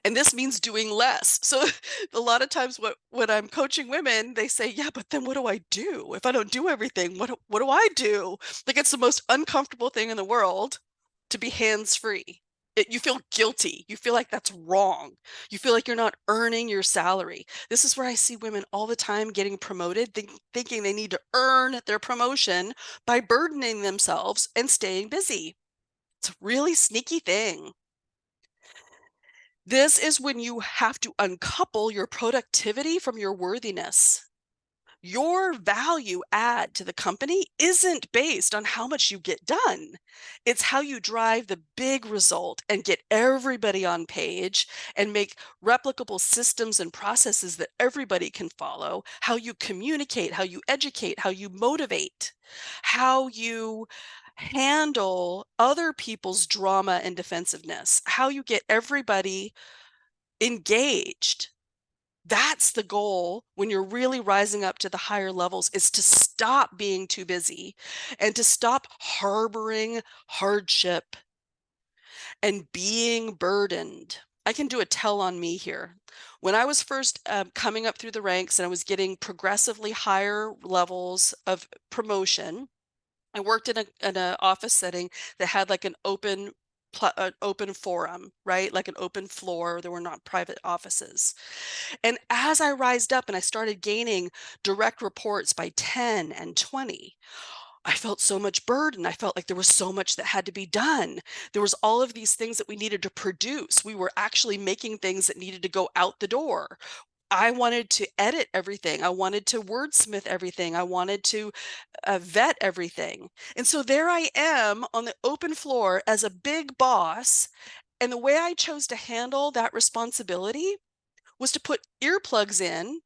And this means doing less. So a lot of times when I'm coaching women, they say, yeah, but then what do I do? If I don't do everything, what do I do? Like it's the most uncomfortable thing in the world to be hands-free. You feel guilty. You feel like that's wrong. You feel like you're not earning your salary. This is where I see women all the time getting promoted, thinking they need to earn their promotion by burdening themselves and staying busy. It's a really sneaky thing. This is when you have to uncouple your productivity from your worthiness. Your value add to the company isn't based on how much you get done. It's how you drive the big result and get everybody on page and make replicable systems and processes that everybody can follow, how you communicate, how you educate, how you motivate, how you handle other people's drama and defensiveness, how you get everybody engaged. That's the goal when you're really rising up to the higher levels, is to stop being too busy and to stop harboring hardship and being burdened. I can do a tell on me here. When I was first coming up through the ranks and I was getting progressively higher levels of promotion, I worked in an office setting that had like an open forum, right? Like an open floor. There were not private offices. And as I rised up and I started gaining direct reports by 10 and 20, I felt so much burden. I felt like there was so much that had to be done. There was all of these things that we needed to produce. We were actually making things that needed to go out the door. I wanted to edit everything. I wanted to wordsmith everything. I wanted to vet everything. And so there I am on the open floor as a big boss. And the way I chose to handle that responsibility was to put earplugs in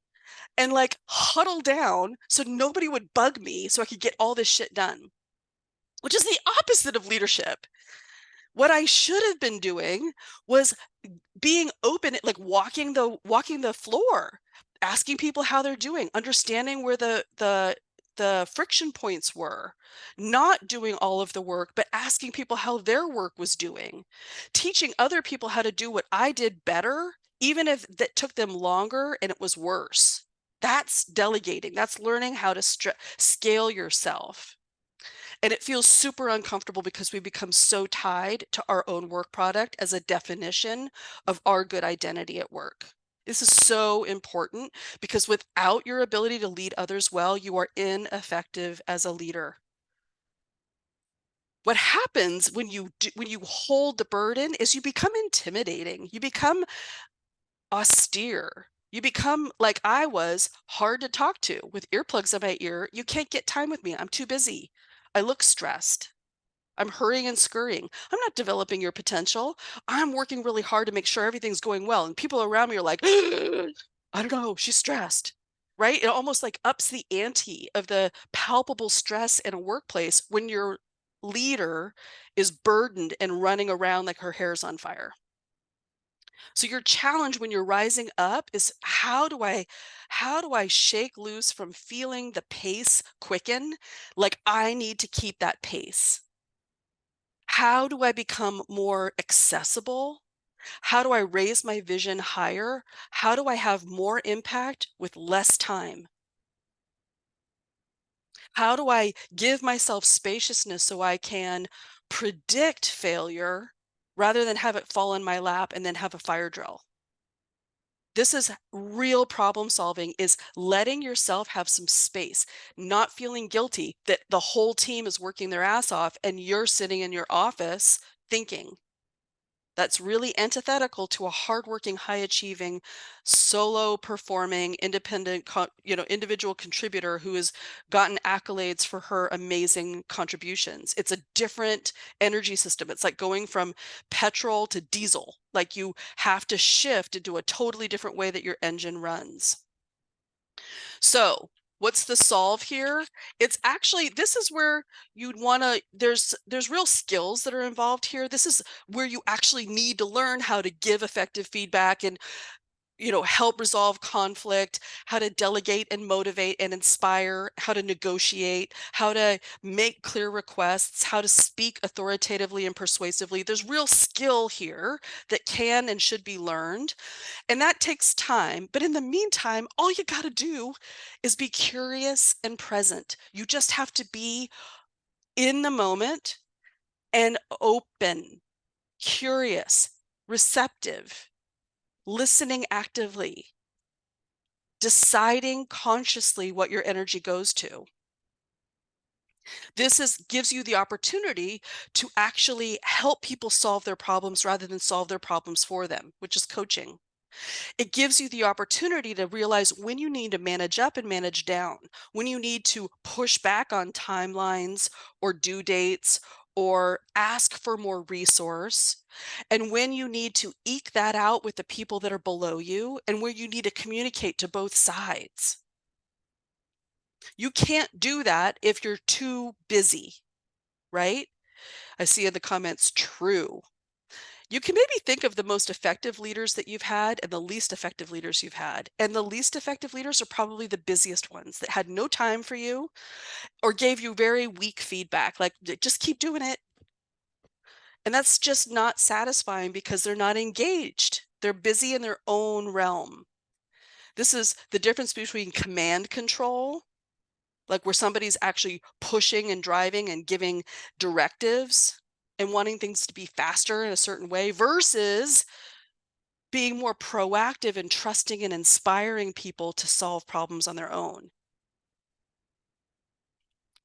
and like huddle down so nobody would bug me so I could get all this shit done, which is the opposite of leadership. What I should have been doing was being open, like walking the floor, asking people how they're doing, understanding where the friction points were, not doing all of the work, but asking people how their work was doing, teaching other people how to do what I did better, even if that took them longer and it was worse. That's delegating. That's learning how to scale yourself. And it feels super uncomfortable because we become so tied to our own work product as a definition of our good identity at work. This is so important because without your ability to lead others well, you are ineffective as a leader. What happens when you hold the burden is you become intimidating. You become austere. You become like I was, hard to talk to with earplugs in my ear. You can't get time with me. I'm too busy. I look stressed. I'm hurrying and scurrying. I'm not developing your potential. I'm working really hard to make sure everything's going well. And people around me are like, I don't know, she's stressed, right? It almost like ups the ante of the palpable stress in a workplace when your leader is burdened and running around like her hair's on fire. So your challenge when you're rising up is how do I shake loose from feeling the pace quicken? Like I need to keep that pace. How do I become more accessible? How do I raise my vision higher? How do I have more impact with less time? How do I give myself spaciousness so I can predict failure rather than have it fall in my lap and then have a fire drill? This is real problem solving, is letting yourself have some space, not feeling guilty that the whole team is working their ass off and you're sitting in your office thinking. That's really antithetical to a hardworking, high-achieving, solo-performing, individual contributor who has gotten accolades for her amazing contributions. It's a different energy system. It's like going from petrol to diesel. Like you have to shift into a totally different way that your engine runs. So, what's the solve here? It's actually, this is where you'd want to, there's real skills that are involved here. This is where you actually need to learn how to give effective feedback and, help resolve conflict, how to delegate and motivate and inspire, how to negotiate, how to make clear requests, how to speak authoritatively and persuasively. There's real skill here that can and should be learned. And that takes time. But in the meantime, all you got to do is be curious and present. You just have to be in the moment and open, curious, receptive, listening actively, deciding consciously what your energy goes to. Gives you the opportunity to actually help people solve their problems rather than solve their problems for them, which is coaching. It gives you the opportunity to realize when you need to manage up and manage down, when you need to push back on timelines or due dates or ask for more resource, and when you need to eke that out with the people that are below you, and where you need to communicate to both sides. You can't do that if you're too busy, right? I see in the comments, true. You can maybe think of the most effective leaders that you've had and the least effective leaders you've had. And the least effective leaders are probably the busiest ones that had no time for you or gave you very weak feedback, like just keep doing it. And that's just not satisfying because they're not engaged. They're busy in their own realm. This is the difference between command control, like where somebody's actually pushing and driving and giving directives and wanting things to be faster in a certain way, versus being more proactive and trusting and inspiring people to solve problems on their own.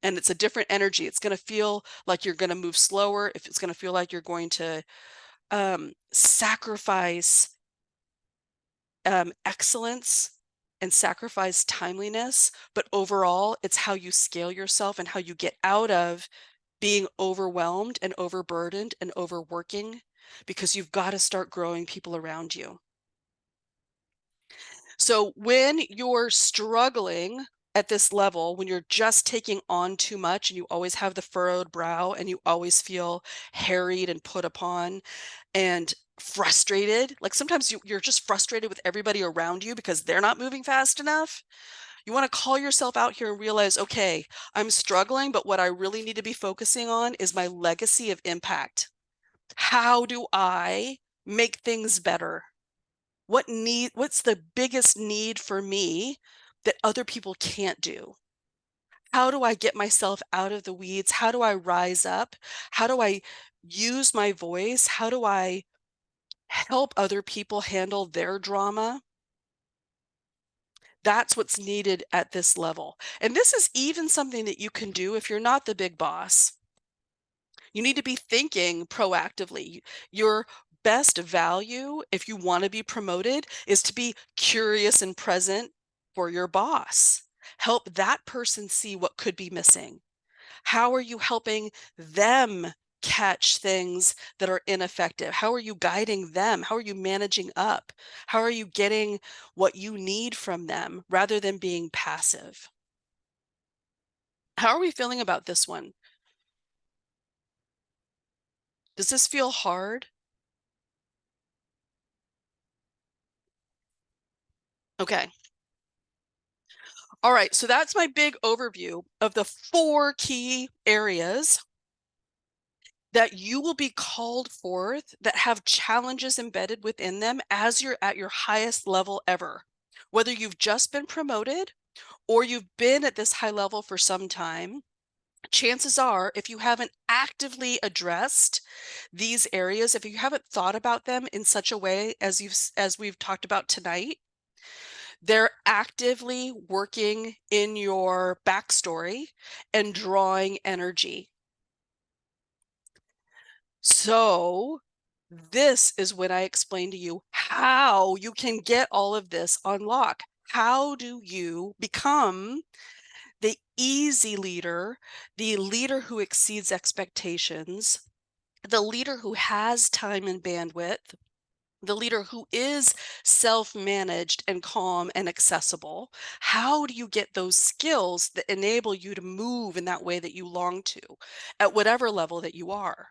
And it's a different energy. It's going to feel like you're going to move slower. If it's going to feel like you're going to sacrifice excellence and sacrifice timeliness, but overall, it's how you scale yourself and how you get out of being overwhelmed and overburdened and overworking, because you've got to start growing people around you. So when you're struggling at this level, when you're just taking on too much and you always have the furrowed brow and you always feel harried and put upon and frustrated, like sometimes you're just frustrated with everybody around you because they're not moving fast enough. You want to call yourself out here and realize, okay, I'm struggling, but what I really need to be focusing on is my legacy of impact. How do I make things better? What's the biggest need for me that other people can't do? How do I get myself out of the weeds? How do I rise up? How do I use my voice? How do I help other people handle their drama? That's what's needed at this level. And this is even something that you can do if you're not the big boss. You need to be thinking proactively. Your best value, if you want to be promoted, is to be curious and present for your boss. Help that person see what could be missing. How are you helping them catch things that are ineffective? How are you guiding them? How are you managing up? How are you getting what you need from them rather than being passive? How are we feeling about this one? Does this feel hard? Okay. All right, so that's my big overview of the 4 key areas that you will be called forth that have challenges embedded within them as you're at your highest level ever. Whether you've just been promoted or you've been at this high level for some time, chances are, if you haven't actively addressed these areas, if you haven't thought about them in such a way as we've talked about tonight, they're actively working in your backstory and drawing energy. So This is when I explain to you how you can get all of this on lock. How do you become the easy leader, the leader who exceeds expectations, the leader who has time and bandwidth, the leader who is self-managed and calm and accessible? How do you get those skills that enable you to move in that way that you long to at whatever level that you are?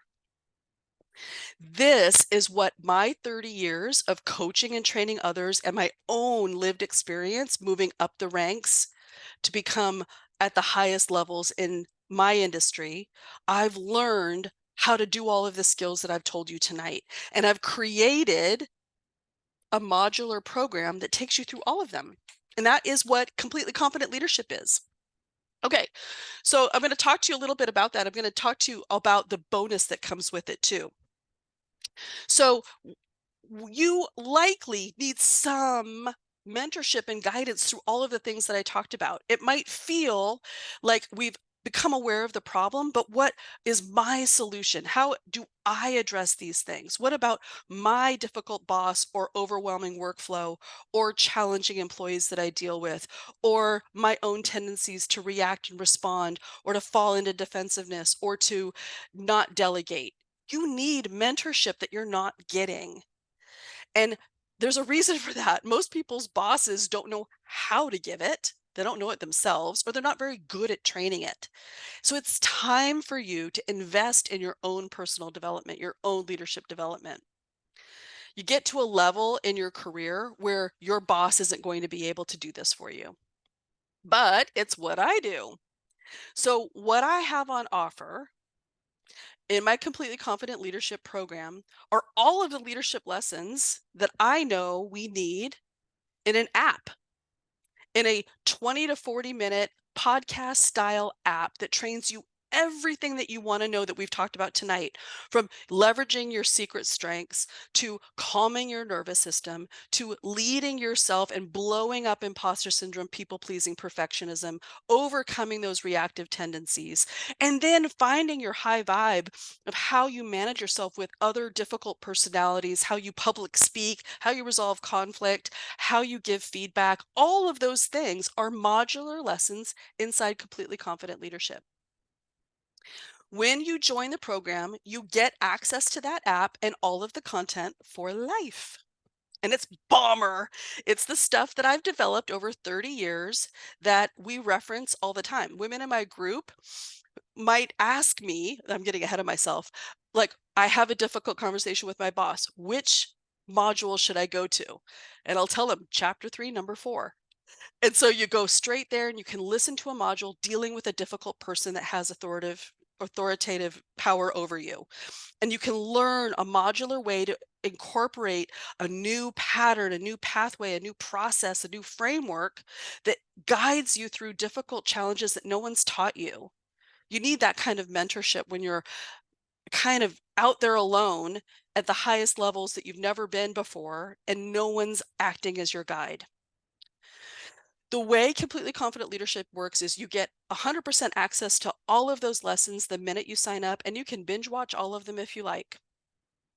This is what my 30 years of coaching and training others and my own lived experience moving up the ranks to become at the highest levels in my industry. I've learned how to do all of the skills that I've told you tonight. And I've created a modular program that takes you through all of them. And that is what completely confident leadership is. Okay, so I'm going to talk to you a little bit about that. I'm going to talk to you about the bonus that comes with it too. So you likely need some mentorship and guidance through all of the things that I talked about. It might feel like we've become aware of the problem, but what is my solution? How do I address these things? What about my difficult boss or overwhelming workflow or challenging employees that I deal with, or my own tendencies to react and respond, or to fall into defensiveness, or to not delegate? You need mentorship that you're not getting. And there's a reason for that. Most people's bosses don't know how to give it. They don't know it themselves, or they're not very good at training it. So it's time for you to invest in your own personal development, your own leadership development. You get to a level in your career where your boss isn't going to be able to do this for you, but it's what I do. So what I have on offer in my completely confident leadership program are all of the leadership lessons that I know we need in an app, in a 20 to 40-minute podcast style app that trains you everything that you want to know that we've talked about tonight, from leveraging your secret strengths to calming your nervous system to leading yourself and blowing up imposter syndrome, people pleasing, perfectionism, overcoming those reactive tendencies, and then finding your high vibe of how you manage yourself with other difficult personalities, how you public speak, how you resolve conflict, how you give feedback. All of those things are modular lessons inside Completely Confident Leadership. When you join the program, you get access to that app and all of the content for life. And it's bomber. It's the stuff that I've developed over 30 years that we reference all the time. Women in my group might ask me, I'm getting ahead of myself, like, I have a difficult conversation with my boss. Which module should I go to? And I'll tell them chapter 3, number 4. And so you go straight there and you can listen to a module dealing with a difficult person that has authoritative power over you. And you can learn a modular way to incorporate a new pattern, a new pathway, a new process, a new framework that guides you through difficult challenges that no one's taught you. You need that kind of mentorship when you're kind of out there alone at the highest levels that you've never been before, and no one's acting as your guide. The way Completely Confident Leadership works is you get 100% access to all of those lessons the minute you sign up, and you can binge watch all of them if you like.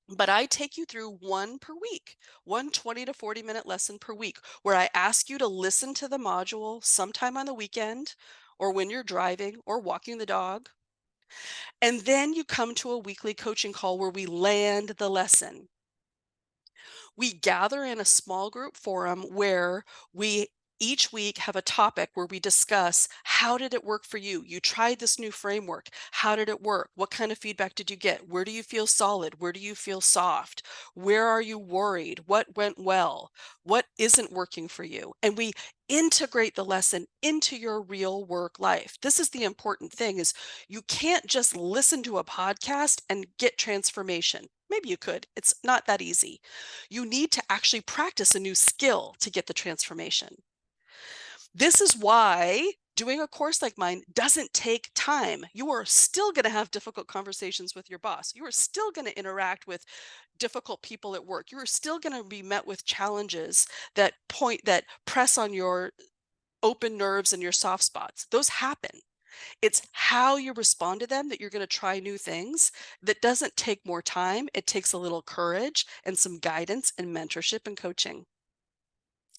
But I take you through one per week, one 20 to 40-minute lesson per week, where I ask you to listen to the module sometime on the weekend, or when you're driving or walking the dog. And then you come to a weekly coaching call where we land the lesson. We gather in a small group forum where we each week have a topic where we discuss, how did it work for you? You tried this new framework. How did it work? What kind of feedback did you get? Where do you feel solid? Where do you feel soft? Where are you worried? What went well? What isn't working for you? And we integrate the lesson into your real work life. This is the important thing, is you can't just listen to a podcast and get transformation. Maybe you could. It's not that easy. You need to actually practice a new skill to get the transformation. This is why doing a course like mine doesn't take time. You are still going to have difficult conversations with your boss. You are still going to interact with difficult people at work. You are still going to be met with challenges that press on your open nerves and your soft spots. Those happen. It's how you respond to them that you're going to try new things. That doesn't take more time. It takes a little courage and some guidance and mentorship and coaching.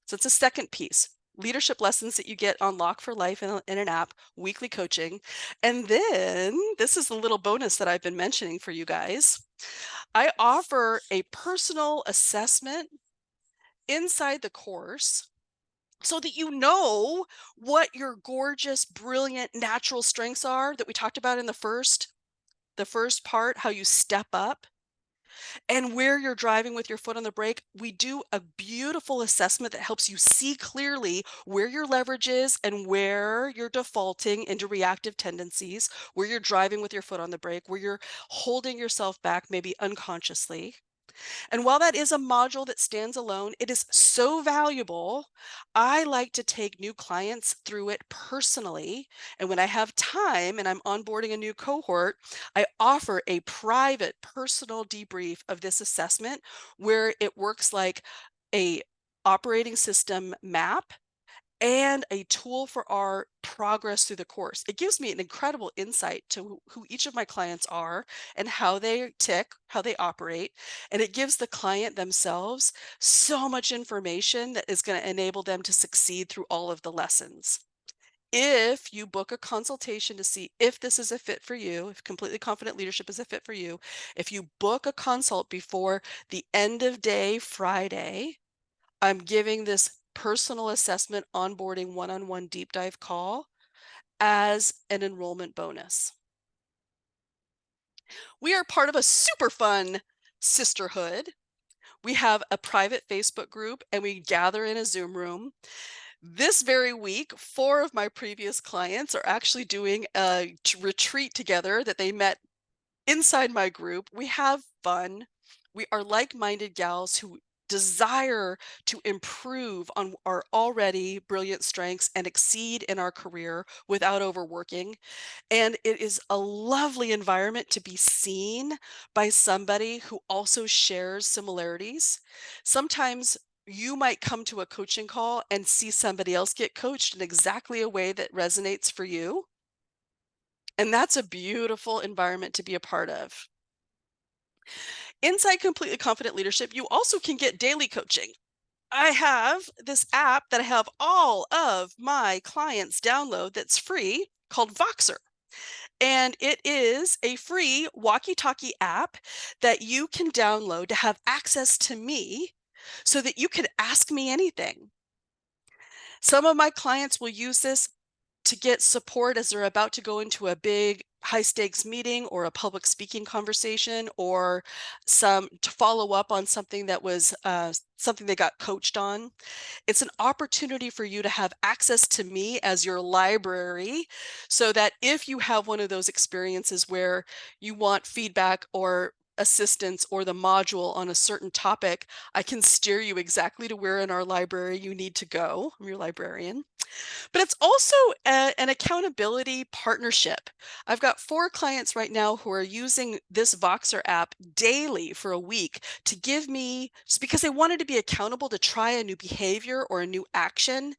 So it's a second piece. Leadership lessons that you get on Lock for Life in an app, weekly coaching. And then this is the little bonus that I've been mentioning for you guys. I offer a personal assessment inside the course so that you know what your gorgeous, brilliant, natural strengths are that we talked about in the first part, how you step up, and where you're driving with your foot on the brake. We do a beautiful assessment that helps you see clearly where your leverage is and where you're defaulting into reactive tendencies, where you're driving with your foot on the brake, where you're holding yourself back, maybe unconsciously. And while that is a module that stands alone, it is so valuable. I like to take new clients through it personally. And when I have time and I'm onboarding a new cohort, I offer a private personal debrief of this assessment where it works like a operating system map and a tool for our progress through the course. It gives me an incredible insight to who each of my clients are and how they tick, how they operate. And it gives the client themselves so much information that is going to enable them to succeed through all of the lessons. If you book a consultation to see if this is a fit for you, if Completely Confident Leadership is a fit for you, if you book a consult before the end of day Friday, I'm giving this personal assessment onboarding one-on-one deep dive call as an enrollment bonus. We are part of a super fun sisterhood. We have a private Facebook group and we gather in a Zoom room. This very week, 4 of my previous clients are actually doing a retreat together that they met inside my group. We have fun. We are like-minded gals who desire to improve on our already brilliant strengths and exceed in our career without overworking. And it is a lovely environment to be seen by somebody who also shares similarities. Sometimes you might come to a coaching call and see somebody else get coached in exactly a way that resonates for you. And that's a beautiful environment to be a part of. Inside Completely Confident Leadership, you also can get daily coaching. I have this app that I have all of my clients download that's free called Voxer. And it is a free walkie-talkie app that you can download to have access to me so that you can ask me anything. Some of my clients will use this to get support as they're about to go into a big high stakes meeting or a public speaking conversation, or to follow up on something that was something they got coached on. It's an opportunity for you to have access to me as your library so that if you have one of those experiences where you want feedback or assistance or the module on a certain topic, I can steer you exactly to where in our library you need to go. I'm your librarian. But it's also an accountability partnership. I've got 4 clients right now who are using this Voxer app daily for a week to give me, just because they wanted to be accountable to try a new behavior or a new action.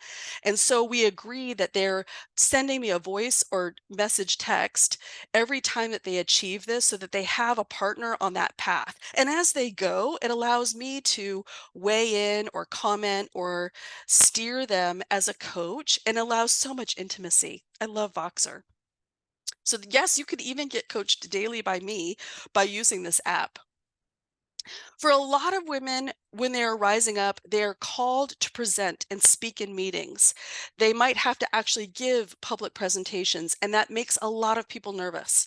And so we agree that they're sending me a voice or message text every time that they achieve this so that they have a partner on that path. And as they go, it allows me to weigh in or comment or steer them as a coach and allows so much intimacy. I love Voxer. So yes, you could even get coached daily by me by using this app. For a lot of women, when they're rising up, they're called to present and speak in meetings. They might have to actually give public presentations, and that makes a lot of people nervous.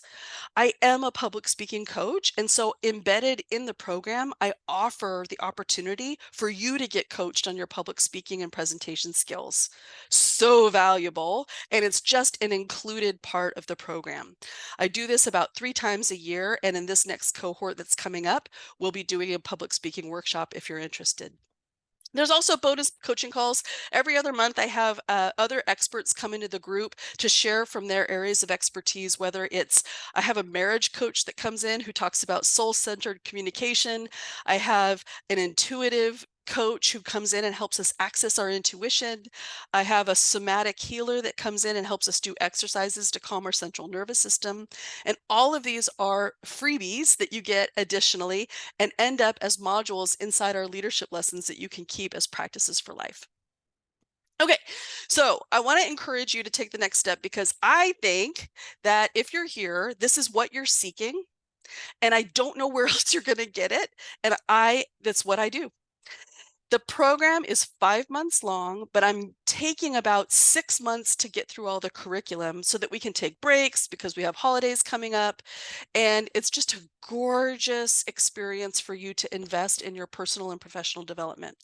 I am a public speaking coach, and so embedded in the program, I offer the opportunity for you to get coached on your public speaking and presentation skills. So valuable, and it's just an included part of the program. I do this about 3 times a year, and in this next cohort that's coming up, we'll be doing a public speaking workshop if you're interested. There's also bonus coaching calls. Every other month, I have other experts come into the group to share from their areas of expertise, whether it's, I have a marriage coach that comes in who talks about soul-centered communication. I have an intuitive coach who comes in and helps us access our intuition. I have a somatic healer that comes in and helps us do exercises to calm our central nervous system. And all of these are freebies that you get additionally and end up as modules inside our leadership lessons that you can keep as practices for life. Okay, so I want to encourage you to take the next step because I think that if you're here, this is what you're seeking, and I don't know where else you're going to get it. And that's what I do. The program is 5 months long, but I'm taking about 6 months to get through all the curriculum so that we can take breaks because we have holidays coming up. And it's just a gorgeous experience for you to invest in your personal and professional development.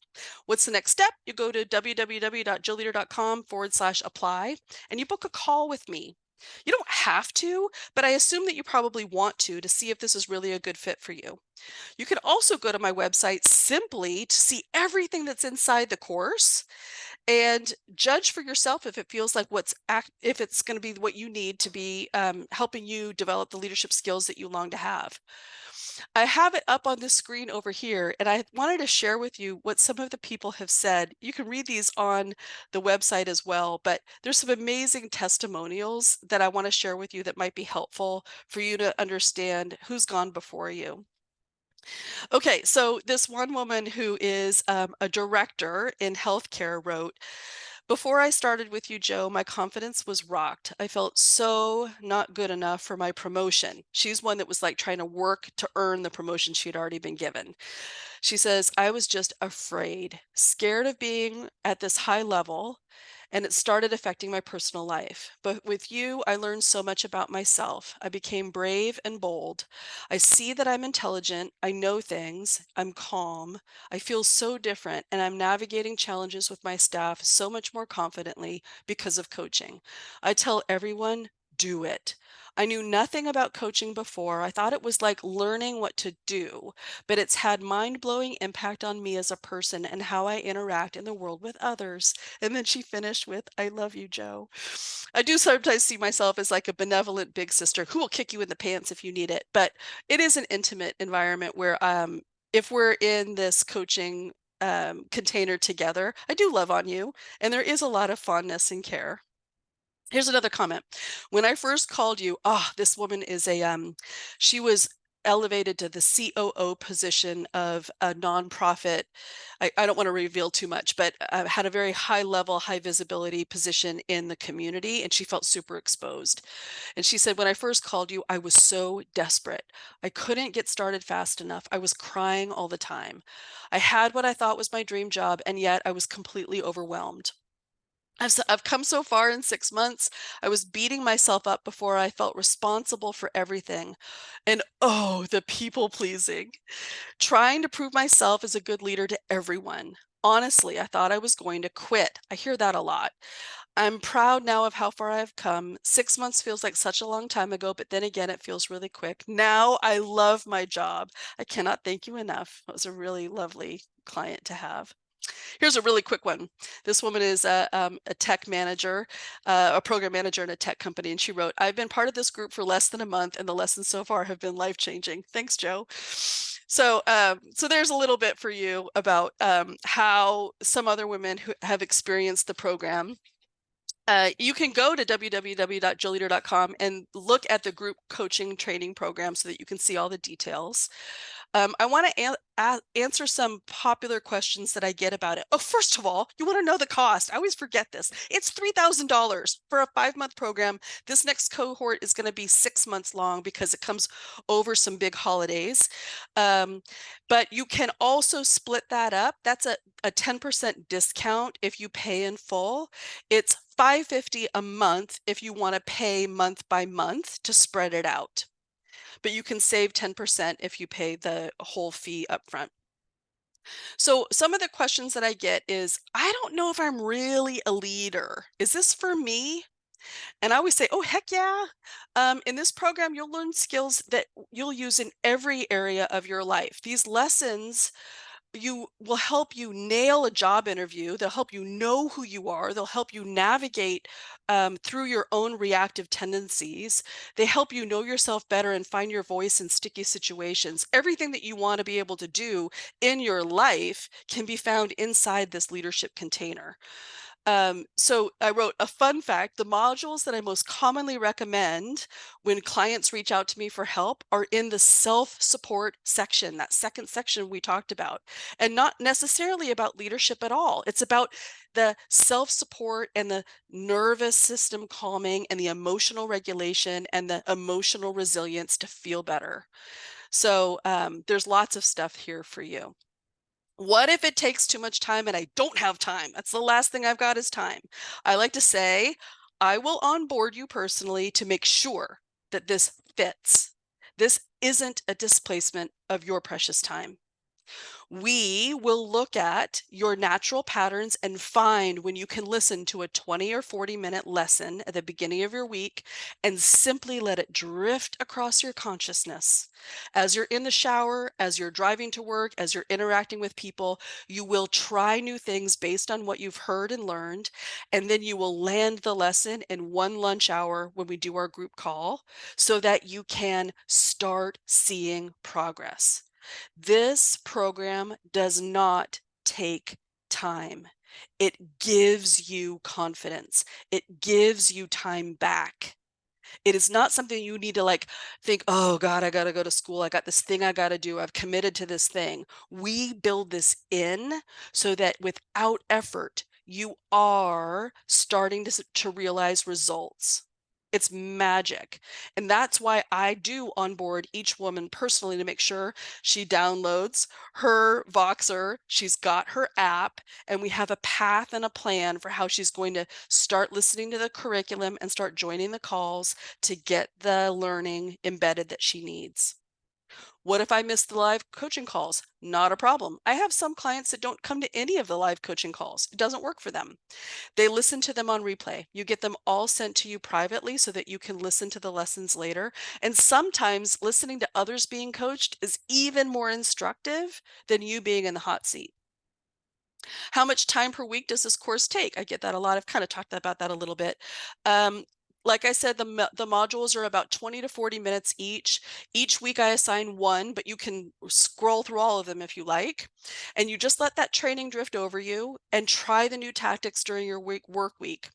What's the next step? You go to www.jillleader.com/apply and you book a call with me. You don't have to, but I assume that you probably want to see if this is really a good fit for you. You can also go to my website simply to see everything that's inside the course and judge for yourself if it feels like if it's going to be what you need to be helping you develop the leadership skills that you long to have. I have it up on the screen over here, and I wanted to share with you what some of the people have said. You can read these on the website as well, but there's some amazing testimonials that I want to share with you that might be helpful for you to understand who's gone before you. Okay, so this one woman who is a director in healthcare wrote, "Before I started with you, Joe, my confidence was rocked. I felt so not good enough for my promotion." She's one that was like trying to work to earn the promotion she'd already been given. She says, "I was just afraid, scared of being at this high level, and it started affecting my personal life. But with you, I learned so much about myself. I became brave and bold. I see that I'm intelligent. I know things. I'm calm. I feel so different, and I'm navigating challenges with my staff so much more confidently because of coaching. I tell everyone, do it. I knew nothing about coaching before. I thought it was like learning what to do, but it's had mind-blowing impact on me as a person and how I interact in the world with others." And then she finished with, "I love you, Joe." I do sometimes see myself as like a benevolent big sister who will kick you in the pants if you need it, but it is an intimate environment where if we're in this coaching container together, I do love on you, and there is a lot of fondness and care. Here's another comment. "When I first called you," this woman is she was elevated to the COO position of a nonprofit. I don't want to reveal too much, but had a very high level, high visibility position in the community, and she felt super exposed. And she said, "When I first called you, I was so desperate. I couldn't get started fast enough. I was crying all the time. I had what I thought was my dream job, and yet I was completely overwhelmed. I've come so far in 6 months. I was beating myself up before I felt responsible for everything. And oh, the people pleasing. Trying to prove myself as a good leader to everyone. Honestly, I thought I was going to quit." I hear that a lot. "I'm proud now of how far I've come. 6 months feels like such a long time ago, but then again, it feels really quick. Now I love my job. I cannot thank you enough." It was a really lovely client to have. Here's a really quick one. This woman is a tech manager, a program manager in a tech company, and she wrote, "I've been part of this group for less than a month, and the lessons so far have been life-changing. Thanks, Joe." So there's a little bit for you about how some other women who have experienced the program. You can go to www.jillleader.com and look at the group coaching training program so that you can see all the details. I want to answer some popular questions that I get about it. Oh, first of all, you want to know the cost. I always forget this. It's $3,000 for a 5-month program. This next cohort is going to be 6 months long because it comes over some big holidays. But you can also split that up. That's a 10% discount if you pay in full. It's $550 a month if you want to pay month by month to spread it out, but you can save 10% if you pay the whole fee upfront. So some of the questions that I get is, "I don't know if I'm really a leader. Is this for me?" And I always say, "Oh, heck yeah. In this program, you'll learn skills that you'll use in every area of your life. These lessons will help you nail a job interview. They'll help you know who you are. They'll help you navigate through your own reactive tendencies. They help you know yourself better and find your voice in sticky situations. Everything that you want to be able to do in your life can be found inside this leadership container. So I wrote a fun fact. The modules that I most commonly recommend when clients reach out to me for help are in the self-support section, that second section we talked about, and not necessarily about leadership at all. It's about the self-support and the nervous system calming and the emotional regulation and the emotional resilience to feel better. So there's lots of stuff here for you. What if it takes too much time and I don't have time? That's the last thing I've got is time. I like to say, I will onboard you personally to make sure that this fits. This isn't a displacement of your precious time. We will look at your natural patterns and find when you can listen to a 20 or 40-minute lesson at the beginning of your week and simply let it drift across your consciousness. As you're in the shower, as you're driving to work, as you're interacting with people, you will try new things based on what you've heard and learned, and then you will land the lesson in one lunch hour when we do our group call so that you can start seeing progress. This program does not take time. It gives you confidence. It gives you time back. It is not something you need to like think, oh God, I got to go to school. I got this thing I got to do. I've committed to this thing. We build this in so that without effort, you are starting to realize results. It's magic. And that's why I do onboard each woman personally to make sure she downloads her Voxer, she's got her app, and we have a path and a plan for how she's going to start listening to the curriculum and start joining the calls to get the learning embedded that she needs. What if I miss the live coaching calls? Not a problem. I have some clients that don't come to any of the live coaching calls. It doesn't work for them. They listen to them on replay. You get them all sent to you privately so that you can listen to the lessons later. And sometimes listening to others being coached is even more instructive than you being in the hot seat. How much time per week does this course take? I get that a lot. I've kind of talked about that a little bit. Like I said, the modules are about 20 to 40 minutes each. Each week I assign one, but you can scroll through all of them if you like. And you just let that training drift over you and try the new tactics during your work week.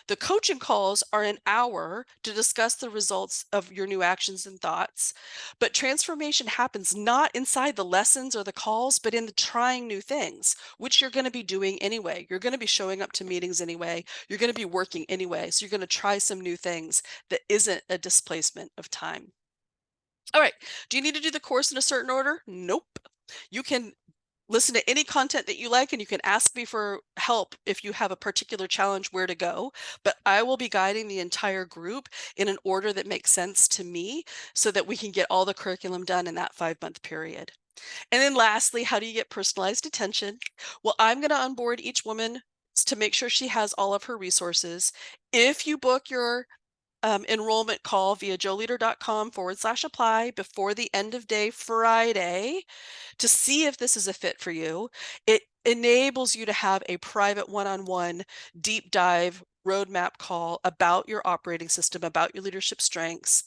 The coaching calls are an hour to discuss the results of your new actions and thoughts. But transformation happens not inside the lessons or the calls, but in the trying new things, which you're going to be doing anyway. You're going to be showing up to meetings anyway. You're going to be working anyway. So you're going to try some new things that isn't a displacement of time. All right. Do you need to do the course in a certain order? Nope. You can listen to any content that you like, and you can ask me for help if you have a particular challenge where to go. But I will be guiding the entire group in an order that makes sense to me so that we can get all the curriculum done in that 5-month period. And then lastly, how do you get personalized attention? Well, I'm going to onboard each woman to make sure she has all of her resources. If you book your enrollment call via joeleader.com/apply before the end of day Friday to see if this is a fit for you, it enables you to have a private one-on-one deep dive roadmap call about your operating system, about your leadership strengths.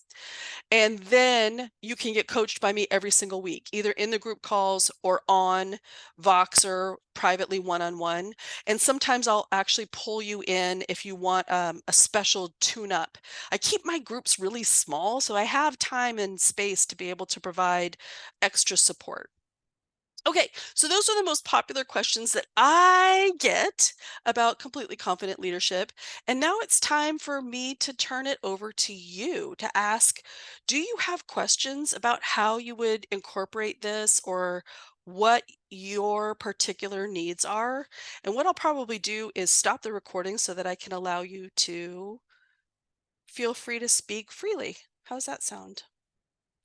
And then you can get coached by me every single week, either in the group calls or on Voxer privately one-on-one. And sometimes I'll actually pull you in if you want a special tune-up. I keep my groups really small, so I have time and space to be able to provide extra support. Okay, so those are the most popular questions that I get about completely confident leadership. And now it's time for me to turn it over to you to ask, do you have questions about how you would incorporate this or what your particular needs are? And what I'll probably do is stop the recording so that I can allow you to feel free to speak freely. How's that sound?